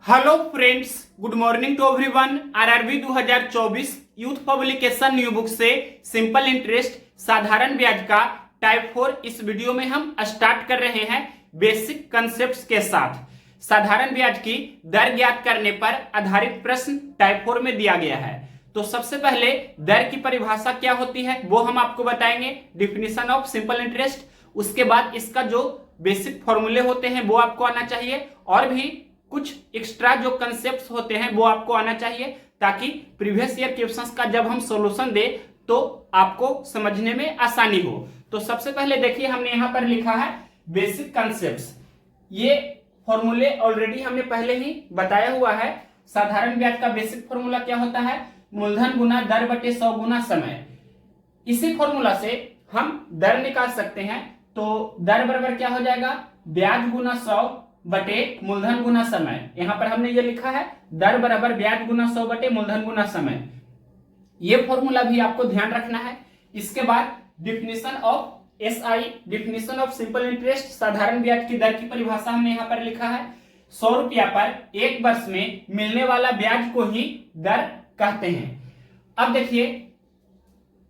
Hello friends, good morning to everyone. RRB 2024 youth publication new book से simple interest साधारण ब्याज का type 4 इस वीडियो में हम स्टार्ट कर रहे हैं बेसिक कंसेप्ट्स के साथ। साधारण ब्याज की दर ज्ञात करने पर आधारित प्रश्न टाइप 4 में दिया गया है। तो सबसे पहले दर की परिभाषा क्या होती है वो हम आपको बताएंगे, डिफिनीशन ऑफ सिंपल इंटरेस्ट। उसके बाद इसका जो बेसिक फॉर्मूले होते हैं वो आपको आना चाहिए, और भी कुछ एक्स्ट्रा जो कंसेप्ट्स होते हैं वो आपको आना चाहिए, ताकि प्रीवियस ईयर क्वेश्चंस का जब हम सॉल्यूशन दे तो आपको समझने में आसानी हो। तो सबसे पहले देखिए, हमने यहां पर लिखा है बेसिक कंसेप्ट्स। ये फॉर्मूले ऑलरेडी हमने पहले ही बताया हुआ है। साधारण ब्याज का बेसिक फॉर्मूला क्या होता है? मूलधन गुना दर बटे 100 गुना समय। इसी फॉर्मूला से हम दर निकाल सकते हैं। तो दर बराबर क्या हो जाएगा? ब्याज गुना 100 बटे मूलधन गुना समय। यहां पर हमने ये लिखा है दर बराबर ब्याज गुना 100 बटे मूलधन गुना समय। ये फॉर्मूला भी आपको ध्यान रखना है। इसके बाद definition of SI, definition of simple interest, साधारण ब्याज की दर की परिभाषा हमने यहां पर लिखा है। 100 रुपया पर एक वर्ष में मिलने वाला ब्याज को ही दर कहते हैं। अब देखिए,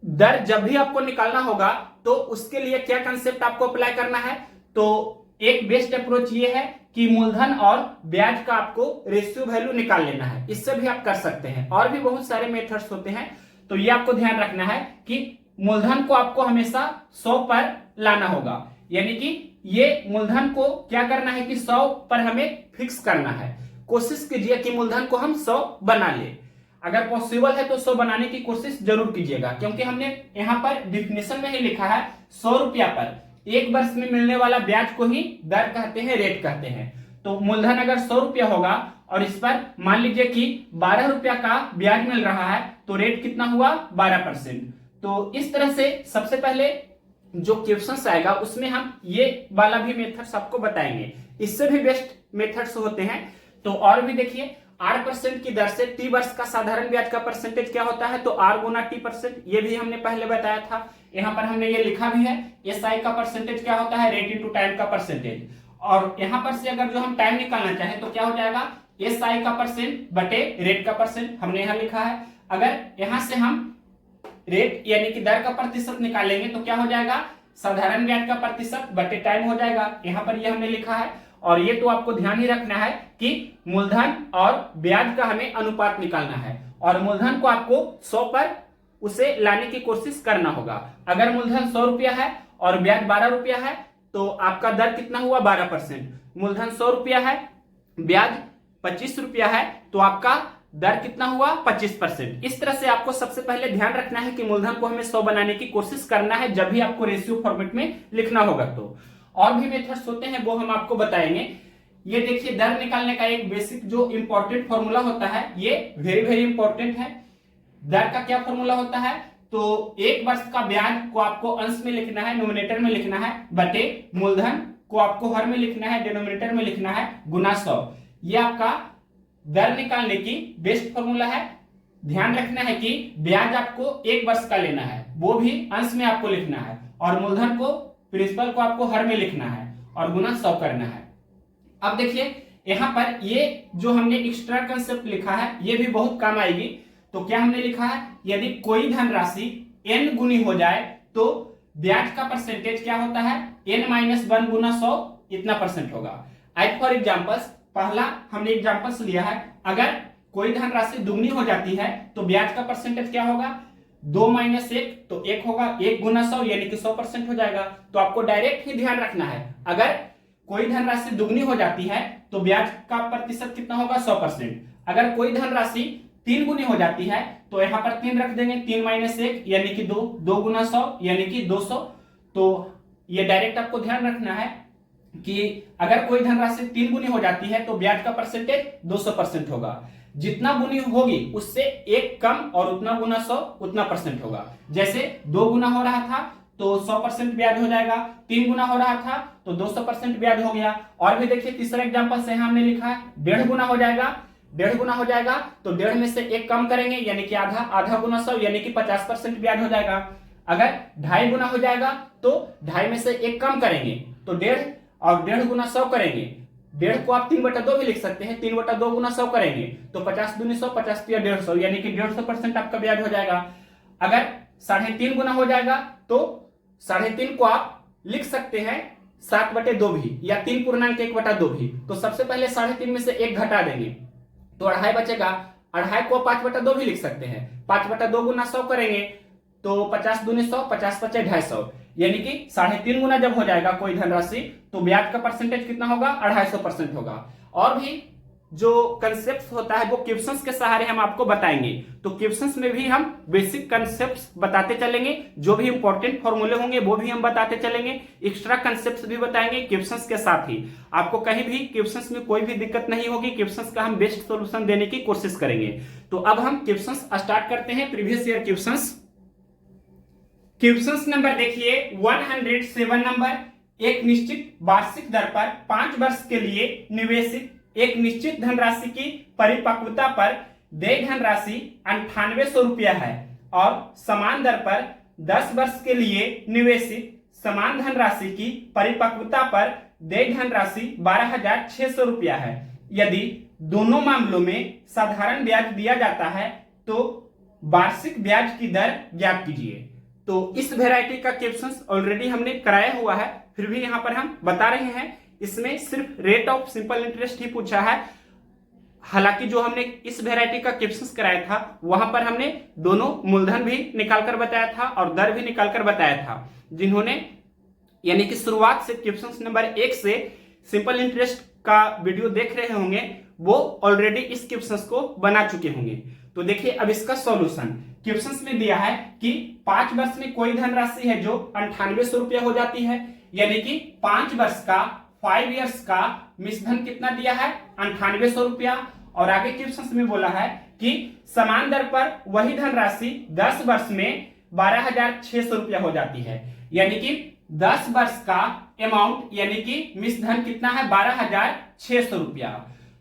दर जब भी आपको निकालना होगा तो उसके लिए क्या कंसेप्ट आपको अप्लाई करना है? तो एक बेस्ट अप्रोच ये है कि मूलधन और ब्याज का आपको रेशियो वैल्यू निकाल लेना है। इससे भी आप कर सकते हैं, और भी बहुत सारे मेथड्स होते हैं। तो ये आपको ध्यान रखना है कि मूलधन को आपको हमेशा 100 पर लाना होगा, यानी कि ये मूलधन को क्या करना है कि 100 पर हमें फिक्स करना है। कोशिश कीजिए कि मूलधन को हम 100 बना ले। अगर पॉसिबल है तो 100 बनाने की कोशिश जरूर कीजिएगा, क्योंकि हमने यहाँ पर डिफिनेशन में ही लिखा है 100 रुपया पर एक वर्ष में मिलने वाला ब्याज को ही दर कहते हैं, रेट कहते हैं। तो मूलधन अगर 100 रुपया होगा और इस पर मान लीजिए कि 12 रुपया का ब्याज मिल रहा है, तो रेट कितना हुआ? 12%। तो इस तरह से सबसे पहले जो क्वेश्चन आएगा उसमें हम ये वाला भी मेथड्स आपको बताएंगे। इससे भी बेस्ट मेथड्स होते हैं। तो और भी देखिए, 8% की दर से टी वर्ष का साधारण ब्याज का परसेंटेज क्या होता है? तो आर गुना टी परसेंट। ये भी हमने पहले बताया था। यहाँ पर हमने ये लिखा भी है एसआई का परसेंटेज क्या होता है? रेट इनटू टाइम का परसेंटेज। और यहाँ पर से अगर जो हम टाइम निकालना चाहें तो क्या हो जाएगा? एसआई का परसेंट बटे रेट का परसेंट, हमने यहाँ लिखा है। अगर यहाँ से हम रेट यानी कि दर का प्रतिशत निकालेंगे तो क्या हो जाएगा? साधारण ब्याज का प्रतिशत बटे टाइम हो जाएगा। यहाँ पर ये हमने लिखा है। और ये तो आपको ध्यान ही रखना है कि मूलधन और ब्याज का हमें अनुपात निकालना है, और मूलधन को आपको 100 पर उसे लाने की कोशिश करना होगा। अगर मूलधन 100 रुपया है और ब्याज 12 रुपया है तो आपका दर कितना हुआ? 12%। मूलधन 100 रुपया है, ब्याज 25 रुपया है, तो आपका दर कितना हुआ? 25%। इस तरह से आपको सबसे पहले ध्यान रखना है कि मूलधन को हमें 100 बनाने की कोशिश करना है जब भी आपको रेशियो फॉर्मेट में लिखना होगा। तो और भी मेथड्स होते हैं वो हम आपको बताएंगे। ये देखिए, दर निकालने का एक बेसिक जो इंपॉर्टेंट फॉर्मूला होता है, ये वेरी वेरी इंपॉर्टेंट है। दर का क्या फॉर्मूला होता है? तो एक वर्ष का ब्याज को आपको अंश में लिखना है, नोमिनेटर में लिखना है, बटे मूलधन को आपको हर में लिखना है, डिनोमिनेटर में लिखना है, गुना 100। ये आपका दर निकालने की बेस्ट फॉर्मूला है। ध्यान रखना है कि ब्याज आपको एक वर्ष का लेना है, वो भी अंश में आपको लिखना है, और मूलधन को प्रिंसिपल को आपको हर में लिखना है और गुना 100 करना है। अब देखिए, यहां पर ये जो हमने एक्स्ट्रा कंसेप्ट लिखा है ये भी बहुत काम आएगी। तो क्या हमने लिखा है? यदि कोई धनराशि n गुनी हो जाए तो ब्याज का परसेंटेज क्या होता है? n-1 गुना 100 इतना परसेंट होगा। आज फॉर एग्जांपल्स, पहला हमने एग्जांपल्स लिया है। अगर कोई धनराशि दुगनी हो जाती है तो ब्याज का परसेंटेज क्या होगा? 2 - 1 तो 1 होगा, 1 गुना 100 यानी कि 100% हो जाएगा। तो आपको डायरेक्ट ही ध्यान रखना है, अगर कोई धनराशि दुगनी हो जाती है तो ब्याज का प्रतिशत कितना होगा? 100%। अगर कोई धनराशि 3 गुनी हो जाती है तो यहाँ पर 3 रख देंगे, 3 - 1 यानी कि 2, 2 गुना 100 यानी कि 200। तो ये डायरेक्ट आपको ध्यान रखना है कि अगर कोई धनराशि 3 गुनी हो जाती है तो ब्याज का परसेंटेज 200% होगा। जितना गुनी होगी उससे एक कम और उतना गुना 100 उतना परसेंट होगा। जैसे 2 गुना हो रहा था तो 100% ब्याज हो जाएगा, 3 गुना हो रहा था तो 200% ब्याज हो गया। और भी देखिए, तीसरा एग्जांपल से हमने लिखा है 1.5 गुना हो जाएगा। 1.5 गुना हो जाएगा तो 1.5 में से एक कम करेंगे यानी कि आधा, आधा गुना 100 यानी कि 50% ब्याज हो जाएगा। अगर 2.5 गुना हो जाएगा तो 2.5 में से एक कम करेंगे तो 1.5 और 1.5 गुना 100 करेंगे 1.5 को आप 3/2 भी लिख सकते हैं। 3/2 गुना 100 करेंगे तो 50 दूनी 100, 50 तिया 150, यानी कि 150% आपका ब्याज हो जाएगा। अगर 3.5 गुना हो जाएगा तो 3.5 को आप लिख सकते हैं 7/2 भी, या 3.1/2 भी। तो सबसे पहले 3.5 में से 1 घटा देंगे तो 2.5 बचेगा। 2.5 को 5/2 भी लिख सकते हैं। 5/2 गुना 100 करेंगे तो 50 दूनी 100, 50 बचे 250, यानी कि 3.5 गुना जब हो जाएगा कोई धनराशि तो ब्याज का परसेंटेज कितना होगा, 250% होगा। और भी जो कंसेप्ट होता है वो क्वेश्चंस के सहारे हम आपको बताएंगे। तो क्वेश्चंस में भी हम बेसिक कंसेप्ट्स बताते चलेंगे, जो भी इंपॉर्टेंट फॉर्मूले होंगे वो भी हम बताते चलेंगे, एक्स्ट्रा कंसेप्ट्स भी बताएंगे क्वेश्चंस के साथ ही। आपको कहीं भी क्वेश्चंस में कोई भी दिक्कत नहीं होगी, क्वेश्चंस का हम बेस्ट सॉल्यूशन देने की कोशिश करेंगे। तो अब हम क्वेश्चंस स्टार्ट करते हैं। प्रीवियस ईयर क्वेश्चंस नंबर देखिए 107 नंबर। एक निश्चित वार्षिक दर पर 5 वर्ष के लिए निवेशित एक निश्चित धनराशि की परिपक्वता पर देय धनराशि 9800 रुपया है और समान दर पर 10 वर्ष के लिए निवेशित समान धनराशि की परिपक्वता पर देय धनराशि 12,600 रुपया है। यदि दोनों मामलों में साधारण ब्याज दिया जाता है तो वार्षिक ब्याज की दर ज्ञात कीजिए। तो इस वैरायटी का क्वेश्चंस ऑलरेडी हमने कराया हुआ है, फिर भी यहां पर हम बता रहे हैं। इसमें सिर्फ रेट ऑफ सिंपल इंटरेस्ट ही पूछा है। हालांकि जो हमने इस वैरायटी का क्वेश्चंस कराया था वहां पर हमने दोनों मूलधन भी निकालकर बताया था और दर भी निकालकर बताया था। जिन्होंने यानी कि शुरुआत से क्वेश्चंस नंबर 1 से सिंपल इंटरेस्ट का वीडियो देख रहे होंगे वो ऑलरेडी इस क्वेश्चंस को बना चुके होंगे। तो देखिए अब इसका सॉल्यूशन क्वेश्चंस में दिया है कि 5 वर्ष में कोई धनराशि है जो 9800 रुपया हो जाती है, यानी कि 5 वर्ष का 5 इयर्स का मिश्रधन कितना दिया है, 9800 रुपया। और आगे क्वेश्चंस में बोला है कि समान दर पर वही धनराशि 10 वर्ष में 12,600 रुपया हो जाती है, यानी कि 10 वर्ष का अमाउंट यानी कि मिश्रधन कितना है, 12,600 रुपया।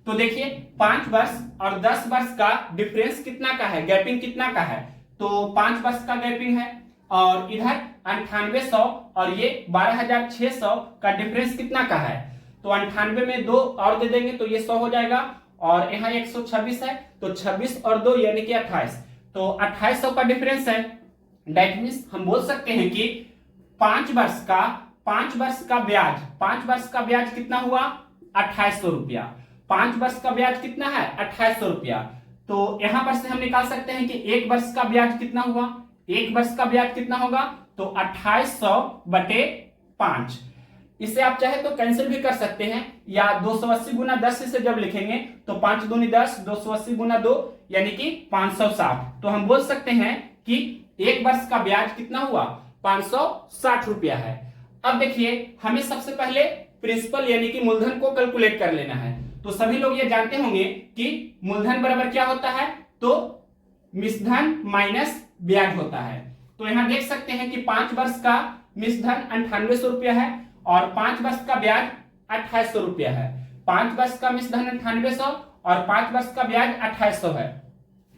तो देखिए 5 वर्ष और 10 वर्ष का डिफरेंस कितना का है, गैपिंग कितना का है, तो 5 वर्ष का गैपिंग है और इधर 9800 और ये 12,600 का डिफरेंस कितना का है, तो 98 में 2 और दे देंगे तो ये 100 हो जाएगा और यहाँ 126 है तो 26 और 2 यानी कि 28, तो 2800 का डिफरेंस है। दैट मींस हम बोल सकते हैं कि 5 वर्ष का ब्याज कितना हुआ, 2800 रुपया। 5 वर्ष का ब्याज कितना है, 2800 रुपया। तो यहां पर से हम निकाल सकते हैं कि 1 वर्ष का ब्याज कितना हुआ, 1 वर्ष का ब्याज कितना होगा, तो 2800/5। इसे आप चाहे तो कैंसिल भी कर सकते हैं या 280 गुना 10 से जब लिखेंगे तो 5 दूनी 10, 280 गुना 2 यानी कि 560। तो हम बोल सकते हैं कि 1 वर्ष का ब्याज कितना हुआ, 560 रुपया है। अब देखिए हमें सबसे पहले प्रिंसिपल यानी कि मूलधन को कैलकुलेट कर लेना है। तो सभी लोग ये जानते होंगे कि मूलधन बराबर क्या होता है, तो मिश्रधन माइनस ब्याज होता है। तो यहां देख सकते हैं कि 5 वर्ष का मिश्रधन 9800 रुपया है और 5 वर्ष का ब्याज 2800 रुपया है। 5 वर्ष का मिश्रधन 9800 और 5 वर्ष का ब्याज 2800 है।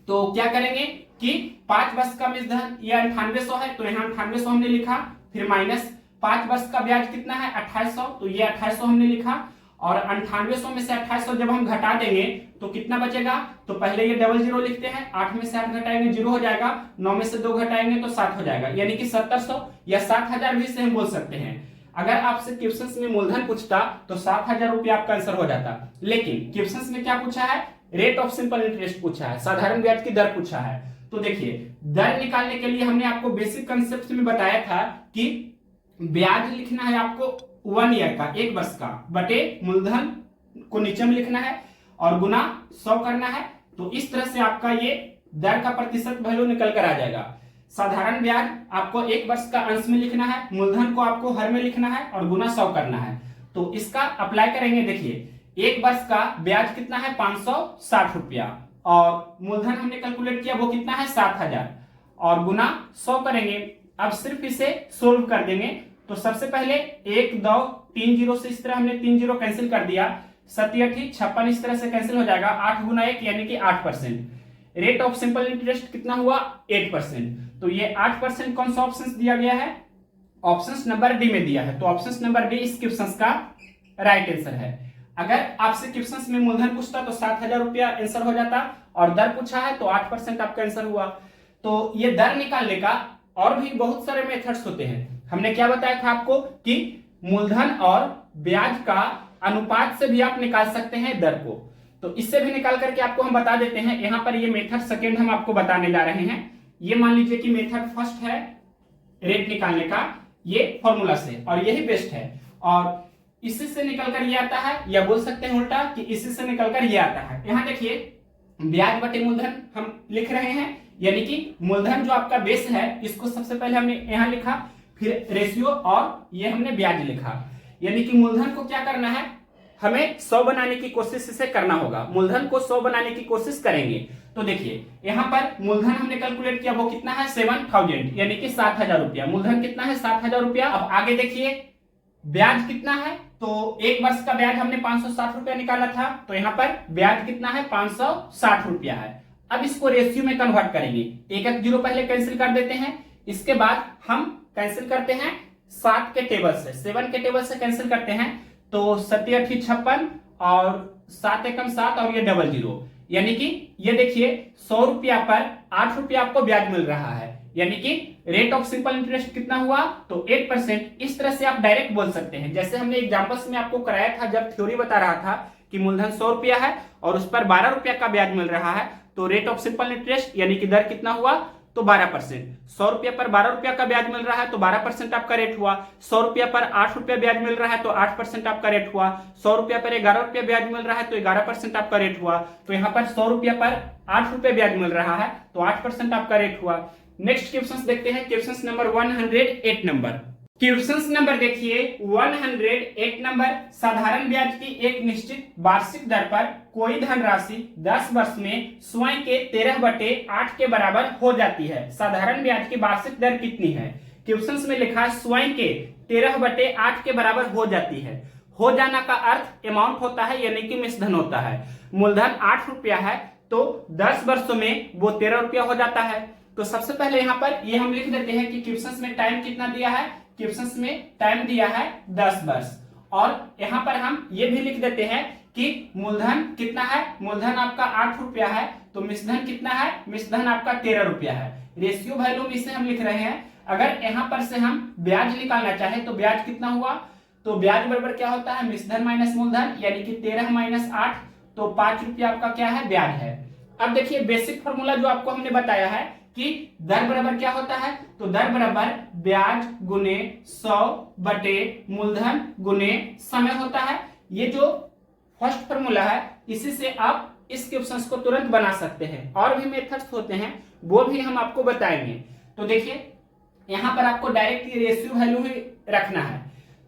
तो क्या करेंगे कि 5 वर्ष का मिश्रधन ये 9800 है तो यहाँ 9800 हमने लिखा, फिर माइनस 5 वर्ष का ब्याज कितना है 2800, तो ये 2800 हमने लिखा और 9800 में से 2800 जब हम घटा देंगे तो कितना बचेगा, तो पहले ये डबल जीरो लिखते हैं, 8 में से 8 घटाएंगे 0 हो जाएगा, 9 में से 2 घटाएंगे तो 7 हो जाएगा, यानी कि 1700 या 7000 भी से हम बोल सकते हैं। अगर आपसे क्वेश्चंस में मूलधन पूछता तो 7000 रुपया आपका आंसर हो जाता, लेकिन क्वेश्चंस में क्या पूछा है, रेट ऑफ सिंपल इंटरेस्ट पूछा है, साधारण ब्याज की दर पूछा है। तो देखिए दर निकालने के लिए हमने आपको बेसिक कंसेप्ट में बताया था कि ब्याज लिखना है आपको 1 ईयर का, 1 वर्ष का, बटे मूलधन को नीचे में लिखना है और गुना 100 करना है। तो इस तरह से आपका ये दर का प्रतिशत वैल्यू निकल कर आ जाएगा। साधारण ब्याज आपको 1 वर्ष का अंश में लिखना है, मूलधन को आपको हर में लिखना है और गुना 100 करना है। तो इसका अप्लाई करेंगे, देखिए 1 वर्ष का ब्याज कितना है 560 रुपया और मूलधन हमने कैलकुलेट किया वो कितना है 7000 और गुना 100 करेंगे। अब सिर्फ इसे सोल्व कर देंगे। तो सबसे पहले 1 2 3 जीरो से इस तरह हमने 3 जीरो कैंसिल कर दिया, 7 8 56 इस तरह से कैंसिल हो जाएगा, 8 गुना 1 यानी कि 8%। रेट ऑफ सिंपल इंटरेस्ट कितना हुआ 8%। तो ये 8% कौन सा ऑप्शन दिया गया है, ऑप्शन नंबर डी में दिया है। तो ऑप्शन नंबर डी इस क्वेश्चन का राइट आंसर है। अगर आपसे क्वेश्चंस में मूलधन पूछता तो 7,000 रुपया आंसर हो जाता, और दर पूछा है तो 8% आपका आंसर हुआ। तो ये दर निकालने का और भी बहुत सारे मेथड्स होते हैं। हमने क्या बताया था आपको कि मूलधन और ब्याज का अनुपात से भी आप निकाल सकते हैं दर को, तो इससे भी निकाल करके आपको हम बता देते हैं। यहां पर ये मेथड सेकेंड हम आपको बताने जा रहे हैं। ये मान लीजिए कि मेथड फर्स्ट है रेट निकालने का, ये फॉर्मूला से, और यही बेस्ट है। और इसी से निकलकर ये आता है, या बोल सकते हैं उल्टा कि इसी से निकलकर ये आता है। यहां देखिए ब्याज बटे मूलधन हम लिख रहे हैं, यानी कि मूलधन जो आपका बेस है इसको सबसे पहले हमने यहां लिखा, फिर रेशियो और ये हमने ब्याज लिखा। यानी कि मूलधन को क्या करना है, हमें 100 बनाने की कोशिश इसे करना होगा। मूलधन को 100 बनाने की कोशिश करेंगे तो देखिए यहां पर मूलधन हमने कैलकुलेट किया, वो कितना है 7,000, यानी कि 7,000 रुपया। मूलधन कितना है 7,000 रुपया। अब आगे देखिए ब्याज कितना है, तो एक वर्ष का ब्याज हमने 560 रुपया निकाला था, तो यहाँ पर ब्याज कितना है 560 रुपया है। अब इसको रेशियो में कन्वर्ट करेंगे, एक जीरो पहले कैंसिल कर देते हैं, इसके बाद हम कैंसिल करते हैं 7 के टेबल से, 7 के टेबल से कैंसिल करते हैं, तो 7 8 56 और 7 एकम 7 और ये 00, यानी कि ये देखिए 100 रुपया पर 8 रुपया आपको ब्याज मिल रहा है, यानी कि रेट ऑफ सिंपल इंटरेस्ट कितना हुआ तो 8%। इस तरह से आप डायरेक्ट बोल सकते हैं, जैसे हमने एग्जांपल्स में आपको कराया था जब थ्योरी बता रहा था कि मूलधन 100 रुपया है और उस पर 12 रुपया का ब्याज मिल रहा है, तो रेट ऑफ सिंपल इंटरेस्ट यानी कि दर कितना हुआ तो 12%। 100 रुपया पर 12 रुपया का ब्याज मिल रहा है तो 12% आपका रेट हुआ। 100 रुपया पर 8 रुपया ब्याज मिल रहा है तो 8% आपका रेट हुआ। 100 रुपया पर 11 रुपया ब्याज मिल रहा है तो 11% आपका रेट हुआ। तो यहाँ पर 100 रुपया पर 8 रुपया ब्याज मिल रहा है तो 8% आपका रेट हुआ। नेक्स्ट क्वेश्चन देखते हैं, question number 108 number. Question number देखिए 108 नंबर, साधारण ब्याज की एक निश्चित वार्षिक दर पर कोई धनराशि 10 वर्ष में स्वयं के 13/8 के बराबर हो जाती है। साधारण ब्याज की वार्षिक दर कितनी है? क्वेश्चन में लिखा है स्वयं के 13/8 के बराबर हो जाती है। हो जाना का अर्थ अमाउंट होता है, यानी कि मिश्रधन होता है। मूलधन 8 रुपया है तो 10 वर्षों में वो 13 रुपया हो जाता है। तो सबसे पहले यहाँ पर ये हम लिख देते हैं कि क्वेश्चन में टाइम कितना दिया है, क्वेश्चन में टाइम दिया है 10 वर्ष, और यहाँ पर हम ये भी लिख देते हैं कि मूलधन कितना है, मूलधन आपका 8 रुपया है तो मिश्रधन कितना है, मिश्रधन आपका 13 रुपया है। रेशियो वैल्यू में इसे हम लिख रहे हैं। अगर यहाँ पर से हम ब्याज निकालना चाहे तो ब्याज कितना हुआ, तो ब्याज बराबर क्या होता है मिश्रधन माइनस मूलधन, यानी कि 13 माइनस 8, तो 5 रुपया आपका क्या है ब्याज है। अब देखिए बेसिक फॉर्मूला जो आपको हमने बताया है कि दर बराबर क्या होता है, तो दर बराबर ब्याज गुने 100 बटे मूलधन गुने समय होता है। ये जो फर्स्ट फॉर्मूला है इसी से आप इस क्वेश्चन को तुरंत बना सकते हैं। और भी मेथड्स होते हैं वो भी हम आपको बताएंगे। तो देखिए यहां पर आपको डायरेक्ट रेशियो वैल्यू ही रखना है।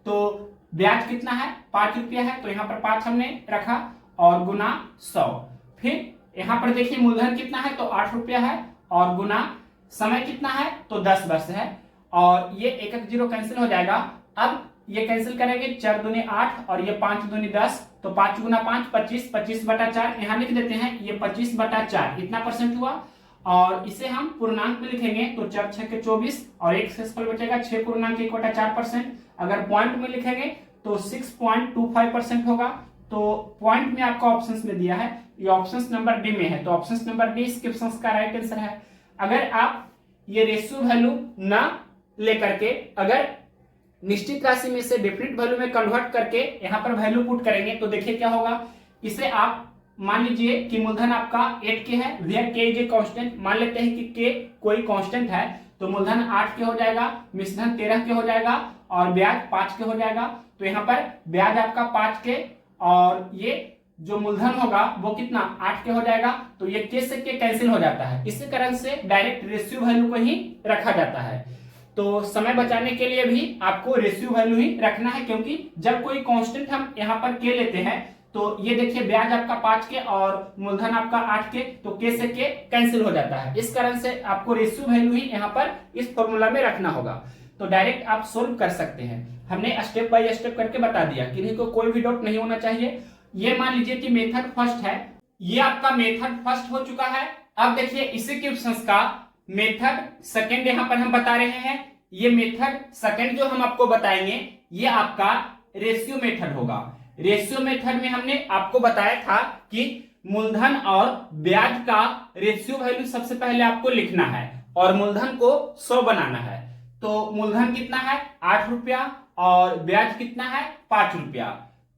तो ब्याज कितना है 5 रुपया है तो यहाँ पर 5 हमने रखा और गुना 100। फिर यहाँ पर देखिए मूलधन कितना है तो 8 रुपया है और गुना समय कितना है तो 10 वर्ष है, और ये एक जीरो कैंसिल हो जाएगा। अब ये कैंसिल करेंगे 4 दूनी 8 और ये 5 दूनी 10, तो 5 गुना 5 25, 25/4 यहाँ लिख देते हैं, ये 25/4 इतना परसेंट हुआ। और इसे हम पूर्णांक में लिखेंगे तो 4 6 के 24 और एक शेषफल बचेगा 6 पूर्णांक 1/4%। अगर पॉइंट में लिखेंगे तो 6.25% होगा। तो पॉइंट में आपका ऑप्शंस में दिया है, ये ऑप्शंस नंबर डी में है, तो ऑप्शंस नंबर डी इस क्वेश्चन का राइट आंसर है। अगर आप ये रेशियो वैल्यू ना लेकर के अगर निश्चित राशि में से डेफिनिट वैल्यू में कन्वर्ट करके यहाँ पर वैल्यू पुट करेंगे तो देखिए क्या होगा। इसे आप मान लीजिए कि मूलधन आपका 8 के है, वेयर के इज ए कांस्टेंट, मान लेते हैं कि के कोई कांस्टेंट है, तो मूलधन 8 के हो जाएगा, मिश्रधन 13 के हो जाएगा और ब्याज 5 के हो जाएगा। तो यहाँ पर ब्याज आपका 5 के और ये जो मूलधन होगा वो कितना 8 के हो जाएगा। तो ये के से के कैंसिल हो जाता है, इसी कारण से डायरेक्ट रेशियो वैल्यू को ही रखा जाता है। तो समय बचाने के लिए भी आपको रेशियो वैल्यू ही रखना है, क्योंकि जब कोई कांस्टेंट हम यहाँ पर के लेते हैं तो ये देखिए ब्याज आपका 5 के और मूलधन आपका 8 के, तो के से के कैंसिल हो जाता है। इस कारण से आपको रेशियो वैल्यू ही यहाँ पर इस फॉर्मूला में रखना होगा। तो डायरेक्ट आप सोल्व कर सकते हैं, हमने स्टेप बाय स्टेप करके बता दिया, किन्हीं को कोई भी डाउट नहीं होना चाहिए। ये मान लीजिए कि मेथड फर्स्ट है, ये आपका मेथड फर्स्ट हो चुका है। अब देखिए इसी क्वेश्चन का मेथड सेकंड यहाँ पर हम बता रहे हैं। ये मेथड सेकंड जो हम आपको बताएंगे ये आपका रेशियो मेथड होगा। रेशियो मेथड में हमने आपको बताया था कि मूलधन और ब्याज का रेशियो वैल्यू सबसे पहले आपको लिखना है और मूलधन को 100 बनाना है। तो मूलधन कितना है 8 रुपया और ब्याज कितना है 5 रुपया।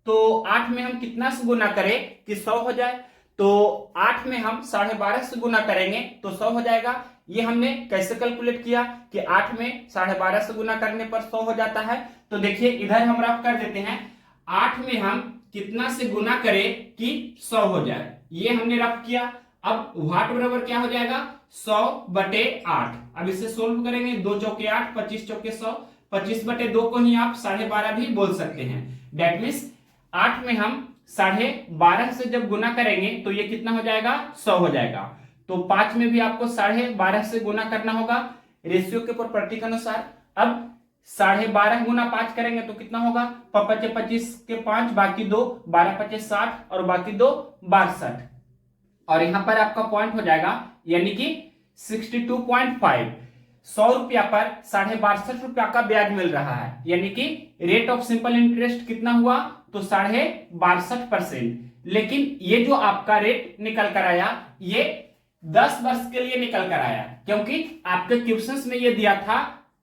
तो 8 में हम कितना से गुना करें कि 100 हो जाए। तो 8 में हम 12.5 से गुना करेंगे तो 100 हो जाएगा। ये हमने कैसे कैलकुलेट किया कि 8 में 12.5 से गुना करने पर 100 हो जाता है। तो देखिए इधर हम रफ कर देते हैं, 8 में हम कितना से गुना करें कि 100 हो जाए, ये हमने रफ किया। अब वाट बराबर क्या हो जाएगा 100/8। अब इसे सोल्व करेंगे, 2 चौके 8, 25 चौके 100, 25/2 को ही आप 12.5 भी बोल सकते हैं। डेट मीन्स 8 में हम 12.5 से जब गुना करेंगे तो ये कितना हो जाएगा 100 हो जाएगा। तो 5 में भी आपको 12.5 से गुना करना होगा रेशियो के प्रॉपर्टी के अनुसार। अब 12.5 गुना 5 करेंगे तो कितना होगा 25 के 5 बाकी 2, 12×5 = 60 और बाकी 2 62 और यहां पर आपका पॉइंट हो जाएगा यानी कि 62.5। 100 रुपया पर 62.5 रुपया का ब्याज मिल रहा है, यानी कि रेट ऑफ सिंपल इंटरेस्ट कितना हुआ तो 62.5%। लेकिन ये जो आपका रेट निकल कर आया ये 10 वर्ष के लिए निकल कर आया, क्योंकि आपके क्वेश्चंस में ये दिया था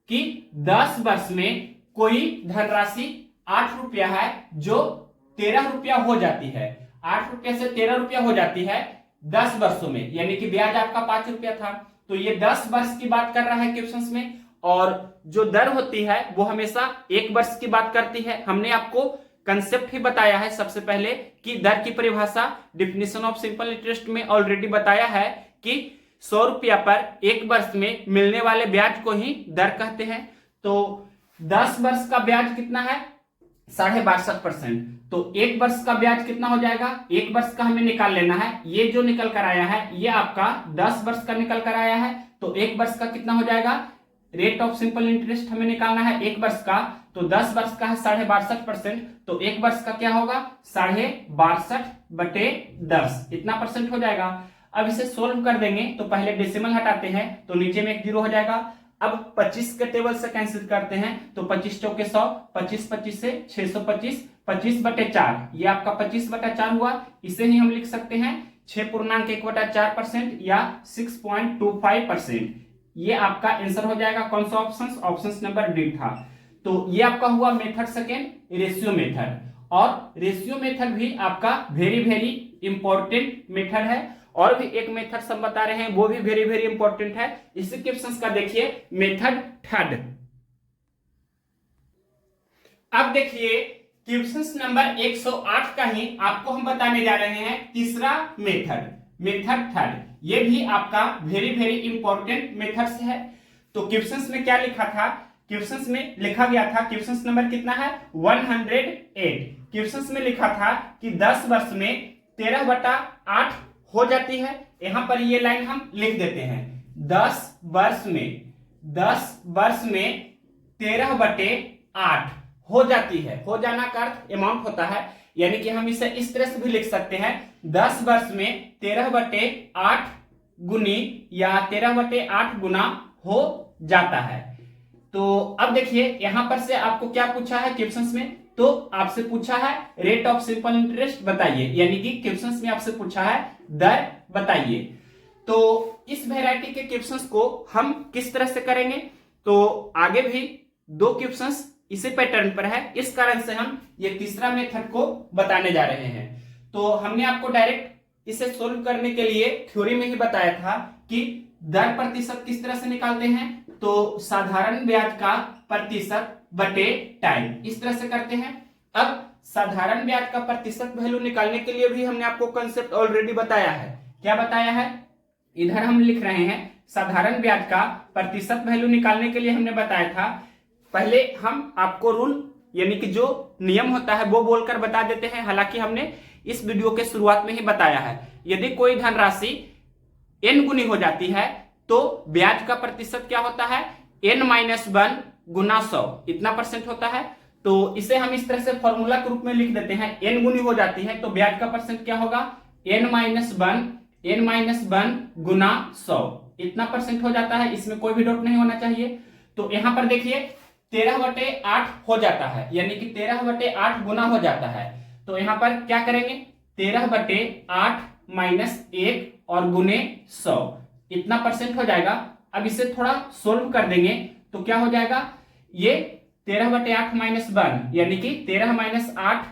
कि 10 वर्ष में कोई धनराशि 8 रुपया है जो 13 रुपया हो जाती है। 8 रुपया से 13 रुपया हो जाती है 10 वर्षों में, यानी कि ब्याज आपका 5 रुपया था। तो ये 10 वर्ष की बात कर रहा है क्वेश्चंस में, और जो दर होती है वो हमेशा 1 वर्ष की बात करती है। हमने आपको कंसेप्ट ही बताया है सबसे पहले कि दर की परिभाषा डिफिनेशन ऑफ सिंपल इंटरेस्ट में ऑलरेडी बताया है कि 100 रुपया पर 1 वर्ष में मिलने वाले ब्याज को ही दर कहते हैं। तो 10 वर्ष का ब्याज कितना है 62.5%। तो 1 वर्ष का ब्याज कितना हो जाएगा, 1 वर्ष का हमें निकाल लेना है। ये जो निकल कर आया है ये आपका 10 वर्ष का निकल कर आया है। तो 1 वर्ष का कितना हो जाएगा, रेट ऑफ सिंपल इंटरेस्ट हमें निकालना है 1 वर्ष का। तो 10 वर्ष का है 62.5%, तो 1 वर्ष का क्या होगा 62.5/10, इतना परसेंट हो जाएगा। अब इसे सोल्व कर देंगे तो पहले डेसिमल हटाते हैं तो नीचे में 1 जीरो हो जाएगा। अब 25 के टेबल से कैंसिल करते हैं तो 25 चौके 100, 25 से 625, 25/4 ये आपका 25/4 हुआ। इसे ही हम लिख सकते हैं 6.1/4% या 6.25%। ये आपका आंसर हो जाएगा। कौन सा ऑप्शन, ऑप्शन नंबर डी था। तो ये आपका हुआ मेथड सेकेंड, रेशियो मेथड। और रेशियो मेथड भी आपका वेरी वेरी इंपॉर्टेंट मेथड है। और भी एक मेथड सब बता रहे हैं वो भी वेरी वेरी इंपॉर्टेंट है। इसी क्वेश्चंस का देखिए मेथड थर्ड। अब देखिए क्वेश्चंस नंबर 108 का ही आपको हम बताने जा रहे हैं तीसरा मेथड, मेथड थर्ड। ये भी आपका वेरी वेरी इंपॉर्टेंट मेथड है। तो क्वेश्चंस में क्या लिखा था, क्वेश्चंस में लिखा गया था, क्वेश्चंस नंबर कितना है 108। क्वेश्चंस में लिखा था कि 10 वर्ष में 13/8 हो जाती है। यहां पर ये लाइन हम लिख देते हैं, 10 वर्ष में 13/8 हो जाती है। हो जाना का अर्थ अमाउंट होता है, यानी कि हम इसे इस तरह से भी लिख सकते हैं 10 वर्ष में 13/8 गुनी या 13/8 गुना हो जाता है। तो अब देखिए यहां पर से आपको क्या पूछा है क्वेश्चंस में, तो आपसे पूछा है रेट ऑफ सिंपल इंटरेस्ट बताइए, यानी कि क्वेश्चंस में आपसे पूछा है दर बताइए। तो इस वैरायटी के क्वेश्चंस को हम किस तरह से करेंगे, तो आगे भी 2 क्वेश्चंस इसी पैटर्न पर है, इस कारण से हम ये तीसरा मेथड को बताने जा रहे हैं। तो हमने आपको डायरेक्ट इसे सोल्व करने के लिए थ्योरी में ही बताया था कि दर प्रतिशत किस तरह से निकालते हैं, तो साधारण ब्याज का प्रतिशत बटे टाइम, इस तरह से करते हैं। अब साधारण ब्याज का प्रतिशत वैल्यू निकालने के लिए भी हमने आपको कंसेप्ट ऑलरेडी बताया है। क्या बताया है, इधर हम लिख रहे हैं साधारण ब्याज का प्रतिशत वैल्यू निकालने के लिए हमने बताया था। पहले हम आपको रूल यानी कि जो नियम होता है वो बोलकर बता देते हैं, हालांकि हमने इस वीडियो के शुरुआत में ही बताया है। यदि कोई धनराशि n गुनी हो जाती है तो ब्याज का प्रतिशत क्या होता है n-1 गुना 100, इतना परसेंट होता है। तो इसे हम इस तरह से फॉर्मूला के रूप में लिख देते हैं, n गुनी हो जाती है तो ब्याज का परसेंट क्या होगा n-1 गुना 100, इतना परसेंट हो जाता है। इसमें कोई भी डाउट नहीं होना चाहिए। तो यहां पर देखिए 13/8 हो जाता है, यानी कि 13/8 गुना हो जाता है। तो यहाँ पर क्या करेंगे, 13/8 माइनस 1 और गुने 100 इतना परसेंट हो जाएगा। अब इसे थोड़ा सोल्व कर देंगे तो क्या हो जाएगा, ये 13/8 माइनस 1 यानी कि 13 माइनस 8